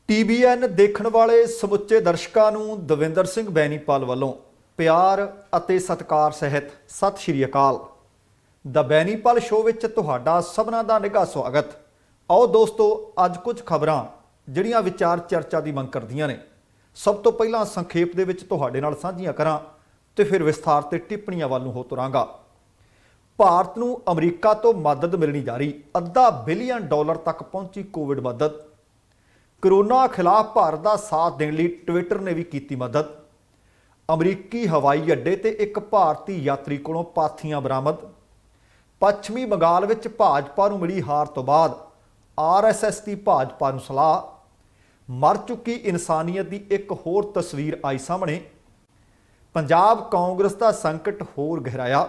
TVN ਦੇਖਣ ਵਾਲੇ ਸਮੁੱਚੇ ਦਰਸ਼ਕਾਂ ਨੂੰ ਦਵਿੰਦਰ ਸਿੰਘ ਬੈਨੀਪਾਲ ਵੱਲੋਂ ਪਿਆਰ ਅਤੇ ਸਤਿਕਾਰ ਸਹਿਤ ਸਤਿ ਸ਼੍ਰੀ ਅਕਾਲ। ਦ ਬੈਨੀਪਾਲ ਸ਼ੋਅ ਵਿੱਚ ਤੁਹਾਡਾ ਸਭਨਾਂ ਦਾ ਨਿੱਘਾ ਸਵਾਗਤ। ਆਓ ਦੋਸਤੋ, ਅੱਜ ਕੁਝ ਖਬਰਾਂ ਜਿਹੜੀਆਂ ਵਿਚਾਰ ਚਰਚਾ ਦੀ ਮੰਗ ਕਰਦੀਆਂ ਨੇ, ਸਭ ਤੋਂ ਪਹਿਲਾਂ ਸੰਖੇਪ ਦੇ ਵਿੱਚ ਤੁਹਾਡੇ ਨਾਲ ਸਾਂਝੀਆਂ ਕਰਾਂ ਤੇ ਫਿਰ ਵਿਸਥਾਰ ਤੇ ਟਿੱਪਣੀਆਂ ਵੱਲ ਨੂੰ ਹੋ ਤੁਰਾਂਗਾ। ਭਾਰਤ ਨੂੰ ਅਮਰੀਕਾ ਤੋਂ ਮਦਦ ਮਿਲਣੀ ਜਾਰੀ, $1 ਬਿਲੀਅਨ ਤੱਕ ਪਹੁੰਚੀ ਕੋਵਿਡ ਮਦਦ। ਕੋਰੋਨਾ ਖਿਲਾਫ ਭਾਰਤ ਦਾ ਸਾਥ ਦੇਣ ਲਈ ਟਵਿੱਟਰ ਨੇ ਵੀ ਕੀਤੀ ਮਦਦ। ਅਮਰੀਕੀ ਹਵਾਈ ਅੱਡੇ ਤੇ ਇੱਕ ਭਾਰਤੀ ਯਾਤਰੀ ਕੋਲੋਂ ਪਾਥੀਆਂ ਬਰਾਮਦ। ਪੱਛਮੀ ਬੰਗਾਲ ਵਿੱਚ ਭਾਜਪਾ ਨੂੰ ਮਿਲੀ ਹਾਰ ਤੋਂ ਬਾਅਦ RSS ਦੀ ਭਾਜਪਾ ਨੂੰ ਸਲਾਹ। ਮਰ ਚੁੱਕੀ ਇਨਸਾਨੀਅਤ ਦੀ ਇੱਕ ਹੋਰ ਤਸਵੀਰ ਆਈ ਸਾਹਮਣੇ। ਪੰਜਾਬ ਕਾਂਗਰਸ ਦਾ ਸੰਕਟ ਹੋਰ ਗਹਿਰਾਇਆ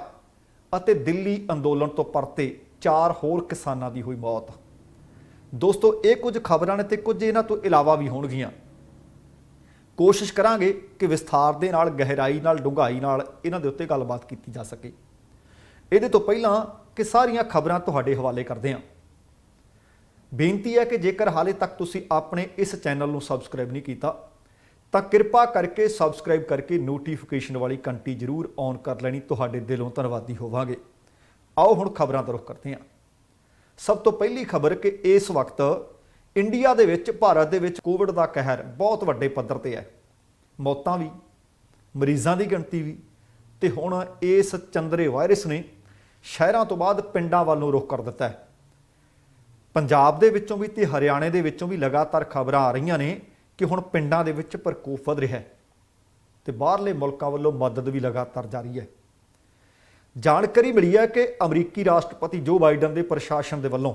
ਅਤੇ ਦਿੱਲੀ ਅੰਦੋਲਨ ਤੋਂ ਪਰਤੇ 4 ਹੋਰ ਕਿਸਾਨਾਂ ਦੀ ਹੋਈ ਮੌਤ। ਦੋਸਤੋ, ਇਹ ਕੁਝ ਖਬਰਾਂ ਨੇ ਤੇ ਕੁਝ ਇਹਨਾਂ ਤੋਂ ਇਲਾਵਾ ਵੀ ਹੋਣਗੀਆਂ। ਕੋਸ਼ਿਸ਼ ਕਰਾਂਗੇ ਕਿ ਵਿਸਥਾਰ ਦੇ ਨਾਲ, ਗਹਿਰਾਈ ਨਾਲ, ਡੂੰਘਾਈ ਨਾਲ ਇਹਨਾਂ ਦੇ ਉੱਤੇ ਗੱਲਬਾਤ ਕੀਤੀ ਜਾ ਸਕੇ। ਇਹਦੇ ਤੋਂ ਪਹਿਲਾਂ ਕਿ ਸਾਰੀਆਂ ਖਬਰਾਂ ਤੁਹਾਡੇ ਹਵਾਲੇ ਕਰਦੇ ਹਾਂ, ਬੇਨਤੀ ਹੈ ਕਿ ਜੇਕਰ ਹਾਲੇ ਤੱਕ ਤੁਸੀਂ ਆਪਣੇ ਇਸ ਚੈਨਲ ਨੂੰ ਸਬਸਕ੍ਰਾਈਬ ਨਹੀਂ ਕੀਤਾ ਤਾਂ ਕਿਰਪਾ ਕਰਕੇ ਸਬਸਕ੍ਰਾਈਬ ਕਰਕੇ ਨੋਟੀਫਿਕੇਸ਼ਨ ਵਾਲੀ ਘੰਟੀ ਜ਼ਰੂਰ ਔਨ ਕਰ ਲੈਣੀ। ਤੁਹਾਡੇ ਦਿਲੋਂ ਧੰਨਵਾਦੀ ਹੋਵਾਂਗੇ। ਆਓ ਹੁਣ ਖਬਰਾਂ ਦਾ ਰੁਖ ਕਰਦੇ ਹਾਂ। ਸਭ ਤੋਂ ਪਹਿਲੀ ਖਬਰ ਕਿ ਇਸ ਵਕਤ ਇੰਡੀਆ ਦੇ ਵਿੱਚ, ਭਾਰਤ ਦੇ ਵਿੱਚ ਕੋਵਿਡ ਦਾ ਕਹਿਰ ਬਹੁਤ ਵੱਡੇ ਪੱਧਰ ਤੇ ਹੈ। ਮੌਤਾਂ ਵੀ, ਮਰੀਜ਼ਾਂ ਦੀ ਗਿਣਤੀ ਵੀ, ਤੇ ਹੁਣ ਇਸ ਚੰਦਰੇ ਵਾਇਰਸ ਨੇ ਸ਼ਹਿਰਾਂ ਤੋਂ ਬਾਅਦ ਪਿੰਡਾਂ ਵੱਲ ਨੂੰ ਰੁਖ ਕਰ ਦਿੱਤਾ ਹੈ। ਪੰਜਾਬ ਦੇ ਵਿੱਚੋਂ ਵੀ ਤੇ ਹਰਿਆਣੇ ਦੇ ਵਿੱਚੋਂ ਵੀ ਲਗਾਤਾਰ ਖਬਰਾਂ ਆ ਰਹੀਆਂ ਨੇ ਕਿ ਹੁਣ ਪਿੰਡਾਂ ਦੇ ਵਿੱਚ ਪ੍ਰਕੋਪ ਵਧ ਰਿਹਾ ਹੈ ਤੇ ਬਾਹਰਲੇ ਮੁਲਕਾਂ ਵੱਲੋਂ ਮਦਦ ਵੀ ਲਗਾਤਾਰ ਜਾਰੀ ਹੈ। ਜਾਣਕਾਰੀ ਮਿਲੀ ਹੈ ਕਿ ਅਮਰੀਕੀ ਰਾਸ਼ਟਰਪਤੀ ਜੋ ਬਾਈਡਨ ਦੇ ਪ੍ਰਸ਼ਾਸਨ ਦੇ ਵੱਲੋਂ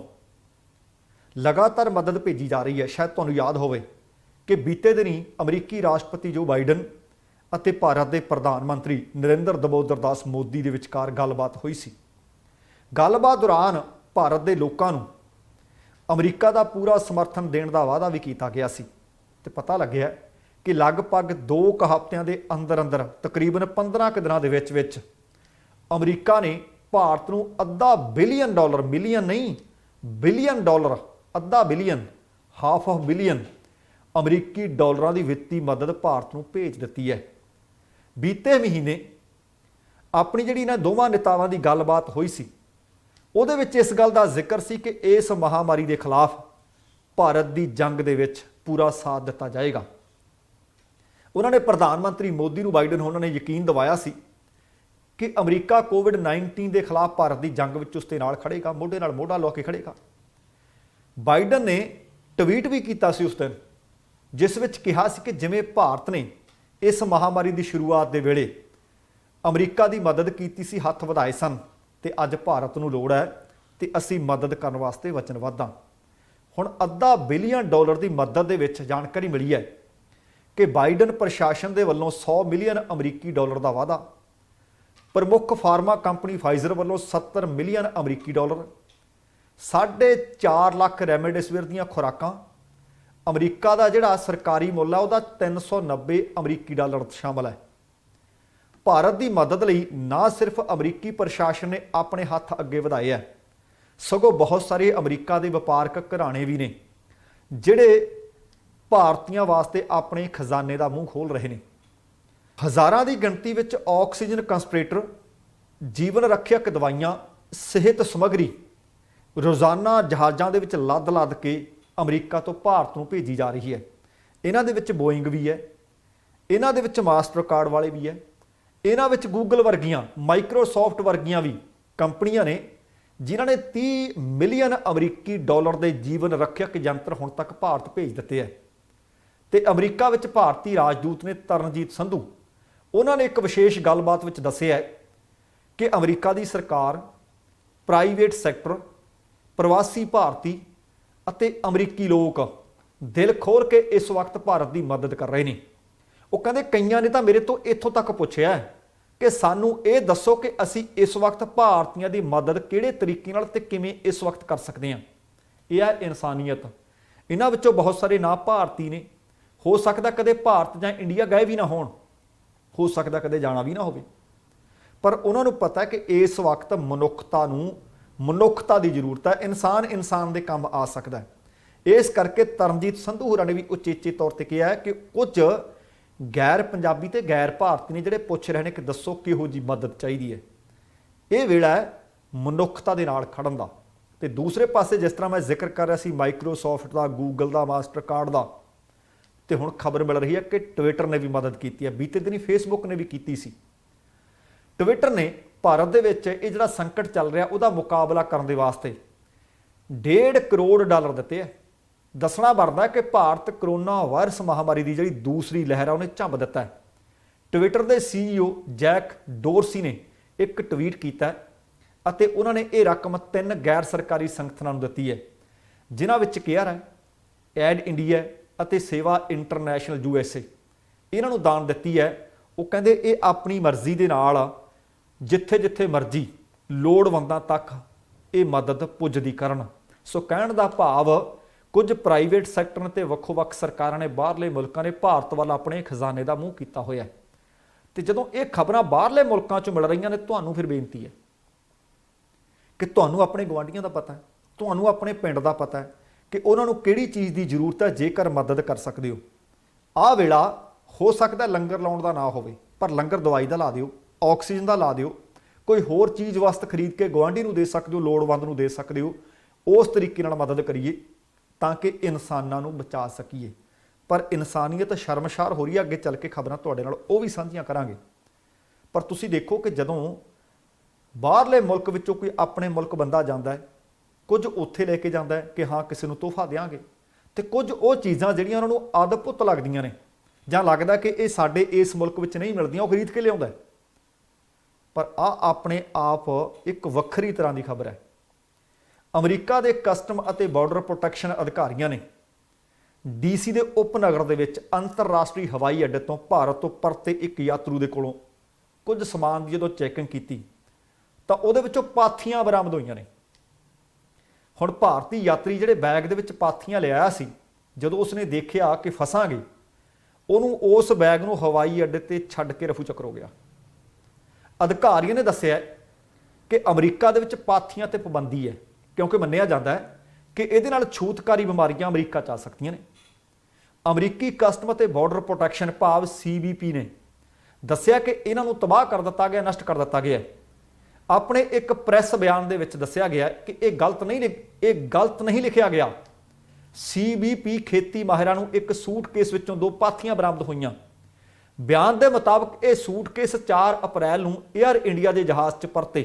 ਲਗਾਤਾਰ ਮਦਦ ਭੇਜੀ ਜਾ ਰਹੀ ਹੈ। ਸ਼ਾਇਦ ਤੁਹਾਨੂੰ ਯਾਦ ਹੋਵੇ ਕਿ ਬੀਤੇ ਦਿਨੀ ਅਮਰੀਕੀ ਰਾਸ਼ਟਰਪਤੀ ਜੋ ਬਾਈਡਨ ਅਤੇ ਭਾਰਤ ਦੇ ਪ੍ਰਧਾਨ ਮੰਤਰੀ ਨਰਿੰਦਰ ਦਮੋਦਰ ਦਾਸ ਮੋਦੀ ਦੇ ਵਿਚਕਾਰ ਗੱਲਬਾਤ ਹੋਈ ਸੀ। ਗੱਲਬਾਤ ਦੌਰਾਨ ਭਾਰਤ ਦੇ ਲੋਕਾਂ ਨੂੰ ਅਮਰੀਕਾ ਦਾ ਪੂਰਾ ਸਮਰਥਨ ਦੇਣ ਦਾ ਵਾਅਦਾ ਵੀ ਕੀਤਾ ਗਿਆ ਸੀ ਤੇ ਪਤਾ ਲੱਗਿਆ ਕਿ ਲਗਭਗ 2 ਹਫ਼ਤਿਆਂ ਦੇ ਅੰਦਰ ਤਕਰੀਬਨ 15 ਦਿਨਾਂ ਦੇ ਵਿੱਚ ਅਮਰੀਕਾ ਨੇ ਭਾਰਤ ਨੂੰ $1 ਬਿਲੀਅਨ, ਮਿਲੀਅਨ ਨਹੀਂ billion dollar, $1 billion, half of billion ਅਮਰੀਕੀ ਡਾਲਰਾਂ ਦੀ ਵਿੱਤੀ ਮਦਦ ਭਾਰਤ ਨੂੰ ਭੇਜ ਦਿੱਤੀ ਹੈ। ਬੀਤੇ ਮਹੀਨੇ ਆਪਣੀ ਜਿਹੜੀ ਇਹਨਾਂ ਦੋਵਾਂ ਨੇਤਾਵਾਂ ਦੀ ਗੱਲਬਾਤ ਹੋਈ ਸੀ, ਉਹਦੇ ਵਿੱਚ ਇਸ ਗੱਲ ਦਾ ਜ਼ਿਕਰ ਸੀ ਕਿ ਇਸ ਮਹਾਮਾਰੀ ਦੇ ਖਿਲਾਫ ਭਾਰਤ ਦੀ ਜੰਗ ਦੇ ਵਿੱਚ ਪੂਰਾ ਸਾਥ ਦਿੱਤਾ ਜਾਏਗਾ। ਉਹਨਾਂ ਨੇ ਪ੍ਰਧਾਨ ਮੰਤਰੀ ਮੋਦੀ ਨੂੰ, ਬਾਈਡਨ ਉਹਨਾਂ ਨੇ ਯਕੀਨ ਦਿਵਾਇਆ ਸੀ ਕਿ ਅਮਰੀਕਾ ਕੋਵਿਡ-19 ਦੇ ਖਿਲਾਫ ਭਾਰਤ ਦੀ ਜੰਗ ਵਿੱਚ ਉਸ ਦੇ ਨਾਲ ਖੜੇਗਾ, ਮੋਢੇ ਨਾਲ ਮੋਢਾ ਲਾ ਕੇ ਖੜੇਗਾ। ਬਾਈਡਨ ਨੇ ਟਵੀਟ ਵੀ ਕੀਤਾ ਸੀ ਉਸ ਦਿਨ, ਜਿਸ ਵਿੱਚ ਕਿਹਾ ਸੀ ਕਿ ਜਿਵੇਂ ਭਾਰਤ ਨੇ ਇਸ ਮਹਾਮਾਰੀ ਦੀ ਸ਼ੁਰੂਆਤ ਦੇ ਵੇਲੇ ਅਮਰੀਕਾ ਦੀ ਮਦਦ ਕੀਤੀ ਸੀ, ਹੱਥ ਵਧਾਏ ਸਨ, ਤੇ ਅੱਜ ਭਾਰਤ ਨੂੰ ਲੋੜ ਹੈ ਤੇ ਅਸੀਂ ਮਦਦ ਕਰਨ ਵਾਸਤੇ ਵਚਨਬੱਧ ਹਾਂ। ਹੁਣ $1 ਬਿਲੀਅਨ ਦੀ ਮਦਦ ਦੇ ਵਿੱਚ ਜਾਣਕਾਰੀ ਮਿਲੀ ਹੈ ਕਿ ਬਾਈਡਨ ਪ੍ਰਸ਼ਾਸਨ ਦੇ ਵੱਲੋਂ $100 ਮਿਲੀਅਨ ਅਮਰੀਕੀ ਡਾਲਰ ਦਾ ਵਾਅਦਾ, ਪ੍ਰਮੁੱਖ ਫਾਰਮਾ ਕੰਪਨੀ ਫਾਈਜ਼ਰ ਵੱਲੋਂ $70 ਮਿਲੀਅਨ ਅਮਰੀਕੀ ਡਾਲਰ, 4.5 ਲੱਖ ਰੈਮਡੇਸਿਵਿਰ ਦੀਆਂ ਖੁਰਾਕਾਂ, ਅਮਰੀਕਾ ਦਾ ਜਿਹੜਾ ਸਰਕਾਰੀ ਮੁੱਲ ਹੈ ਉਹਦਾ $390 ਅਮਰੀਕੀ ਡਾਲਰ ਸ਼ਾਮਲ ਹੈ। ਭਾਰਤ ਦੀ ਮਦਦ ਲਈ ਨਾ ਸਿਰਫ ਅਮਰੀਕੀ ਪ੍ਰਸ਼ਾਸਨ ਨੇ ਆਪਣੇ ਹੱਥ ਅੱਗੇ ਵਧਾਏ ਹੈ, ਸਗੋਂ ਬਹੁਤ ਸਾਰੇ ਅਮਰੀਕਾ ਦੇ ਵਪਾਰਕ ਘਰਾਣੇ ਵੀ ਨੇ ਜਿਹੜੇ ਭਾਰਤੀਆਂ ਵਾਸਤੇ ਆਪਣੇ ਖਜ਼ਾਨੇ ਦਾ ਮੂੰਹ ਖੋਲ੍ਹ ਰਹੇ ਨੇ। ਹਜ਼ਾਰਾਂ ਦੀ ਗਿਣਤੀ ਵਿੱਚ ਆਕਸੀਜਨ ਕੰਸਟਰੇਟਰ, ਜੀਵਨ ਰੱਖਿਅਕ ਦਵਾਈਆਂ, ਸਿਹਤ ਸਮੱਗਰੀ ਰੋਜ਼ਾਨਾ ਜਹਾਜ਼ਾਂ ਦੇ ਵਿੱਚ ਲੱਦ ਕੇ ਅਮਰੀਕਾ ਤੋਂ ਭਾਰਤ ਨੂੰ ਭੇਜੀ ਜਾ ਰਹੀ ਹੈ। ਇਹਨਾਂ ਦੇ ਵਿੱਚ ਬੋਇੰਗ ਵੀ ਹੈ, ਇਹਨਾਂ ਦੇ ਵਿੱਚ ਮਾਸਟਰ ਕਾਰਡ ਵਾਲੇ ਵੀ ਹੈ, ਇਹਨਾਂ ਵਿੱਚ ਗੂਗਲ ਵਰਗੀਆਂ, ਮਾਈਕਰੋਸਾਫਟ ਵਰਗੀਆਂ ਵੀ ਕੰਪਨੀਆਂ ਨੇ ਜਿਨ੍ਹਾਂ ਨੇ $30 ਮਿਲੀਅਨ ਅਮਰੀਕੀ ਡਾਲਰ ਦੇ ਜੀਵਨ ਰੱਖਿਅਕ ਯੰਤਰ ਹੁਣ ਤੱਕ ਭਾਰਤ ਭੇਜ ਦਿੱਤੇ ਹੈ। ਤੇ ਅਮਰੀਕਾ ਵਿੱਚ ਭਾਰਤੀ ਰਾਜਦੂਤ ਨੇ ਤਰਨਜੀਤ ਸੰਧੂ, ਉਹਨਾਂ ਨੇ ਇੱਕ ਵਿਸ਼ੇਸ਼ ਗੱਲਬਾਤ ਵਿੱਚ ਦੱਸਿਆ ਕਿ ਅਮਰੀਕਾ ਦੀ ਸਰਕਾਰ, ਪ੍ਰਾਈਵੇਟ ਸੈਕਟਰ, ਪ੍ਰਵਾਸੀ ਭਾਰਤੀ ਅਤੇ ਅਮਰੀਕੀ ਲੋਕ ਦਿਲ ਖੋਲ੍ਹ ਕੇ ਇਸ ਵਕਤ ਭਾਰਤ ਦੀ ਮਦਦ ਕਰ ਰਹੇ ਨੇ। ਉਹ ਕਹਿੰਦੇ ਕਈਆਂ ਨੇ ਤਾਂ ਮੇਰੇ ਤੋਂ ਇੱਥੋਂ ਤੱਕ ਪੁੱਛਿਆ ਕਿ ਸਾਨੂੰ ਇਹ ਦੱਸੋ ਕਿ ਅਸੀਂ ਇਸ ਵਕਤ ਭਾਰਤੀਆਂ ਦੀ ਮਦਦ ਕਿਹੜੇ ਤਰੀਕੇ ਨਾਲ ਤੇ ਕਿਵੇਂ ਇਸ ਵਕਤ ਕਰ ਸਕਦੇ ਹਾਂ। ਇਹ ਹੈ ਇਨਸਾਨੀਅਤ। ਇਹਨਾਂ ਵਿੱਚੋਂ ਬਹੁਤ ਸਾਰੇ ਨਾ ਭਾਰਤੀ ਨੇ, ਹੋ ਸਕਦਾ ਕਦੇ ਭਾਰਤ ਜਾਂ ਇੰਡੀਆ ਗਏ ਵੀ ਨਾ ਹੋਣ, ਹੋ ਸਕਦਾ ਕਦੇ ਜਾਣਾ ਵੀ ਨਾ ਹੋਵੇ, ਪਰ ਉਹਨਾਂ ਨੂੰ ਪਤਾ ਕਿ ਇਸ ਵਕਤ ਮਨੁੱਖਤਾ ਨੂੰ ਮਨੁੱਖਤਾ ਦੀ ਜ਼ਰੂਰਤ ਹੈ। ਇਨਸਾਨ ਦੇ ਕੰਮ ਆ ਸਕਦਾ ਹੈ। इस करके तरनजीत संधू होरां ने भी उचेचे तौर पर कहा है कि कुछ गैर पंजाबी ते गैर भारती ने जिहड़े पुछ रहे हैं कि दसो किहो जी मदद चाहिए है। ये वेला है मनुखता दे नाल खड़न दा। ते दूसरे पासे जिस तरह मैं जिक्र कर रहा सी माइक्रोसॉफ्ट का, गूगल का, मास्टर कार्ड का, तो हुण खबर मिल रही है कि ट्विटर ने भी मदद की है। बीते दिन फेसबुक ने भी की सी। ट्विटर ने भारत दे विच ये जिहड़ा संकट चल रहा उहदा मुकाबला करने दे वास्ते $1.5 करोड़ दिते है। दसना बनता है कि भारत करोना वायरस महामारी की जी दूसरी लहर है उन्हें झंब दिता है। ट्विटर के CEO जैक डोरसी ने एक ट्वीट किया है, उन्होंने ये रकम 3 गैर सरकारी संगठनों को दी है, जिन्हां विच केयर है, एड इंडिया और सेवा इंटरनैशनल USA, इन्हों दान दी है। वो कहते ये अपनी मर्जी के नाल जिथे जिथे मर्जी लोड़वंदां तक ये मदद पुजदी करन। सो कहण दा भाव कुछ प्राइवेट सैक्टर ते वक्खो वक् सरकारां ने बाहरले मुल्कां ने भारत वाल अपने खजाने का मूँह किया होया है। ते जदों ये खबरां बाहरले मुल्कां चों मिल रही ने, तुहानूं फिर बेनती है कि तुहानूं अपने गवांढियां दा पता है, तुहानूं अपने पिंड दा पता है कि उन्हां नूं किहड़ी चीज़ की जरूरत है, जेकर मदद कर सकते हो। आ वेला हो सकता लंगर लाउण दा ना होवे, पर लंगर दवाई दा ला दिओ, ऑक्सीजन दा ला दिओ, कोई होर चीज़ वस्त खरीद के गुआढ़ी नूं दे सकते हो, लोड़वंद नूं दे सकते हो। उस तरीके नाल मदद करिए ताकि इंसानां नूं बचा सकीए। पर इंसानियत शर्मशार हो रही है। अगे चल के खबरां तुहाडे नाल वो भी साझीआं करांगे। पर तुसीं देखो कि जदों बाहरले मुल्क विचों कोई अपने मुल्क बंदा जांदा है, कुछ उत्थे लेके जांदा है कि हाँ किसी नूं तोहफा देंगे, तो कुछ वो चीज़ां जिहड़ियां उन्हां नूं अदभुत लगदियां ने जां लगदा कि ये साडे इस मुल्क विच नहीं मिलदियां, वो खरीद के लिआउंदा है। पर आ अपने आप एक वक्खरी तरह की खबर है। अमरीका के कस्टम और बॉर्डर प्रोटैक्शन अधिकारियों ने DC के उपनगर के अंतरराष्ट्रीय हवाई अड्डे तो भारत तो परते एक यात्रु के कोलों कुछ समान की जो चैकिंग की तो वो पाथियां बरामद हुई ने। हुण भारतीय यात्री जिहड़े बैग दे विच पाथियां लिआया सी, जदों उसने देखा कि फसांगे, उन्होंने उस बैग नूं हवाई अड्डे ते छड्ड के रफू चक्कर हो गया। अधिकारियों ने दस्सिया कि अमरीका दे विच पाथियां ते पाबंदी है, क्योंकि मन्निया जाता है कि इहदे नाल छूतकारी बीमारियां अमरीका च आ सकदियां ने। अमरीकी कस्टम ते बॉर्डर प्रोटैक्शन भाव CBP ने दस्सिया कि इन्हां नूं तबाह कर दिता गया, नष्ट कर दिता गया है। अपने एक प्रैस बयान दे विच दस्सिया गया कि यह गलत नहीं लिखिया गया। CBP खेती माहिरां नूं एक सूटकेस विचों 2 पाथियां बरामद होईयां। बयान के मुताबक यह सूटकेस 4 अप्रैल नूं एयर इंडिया के जहाज़ च परते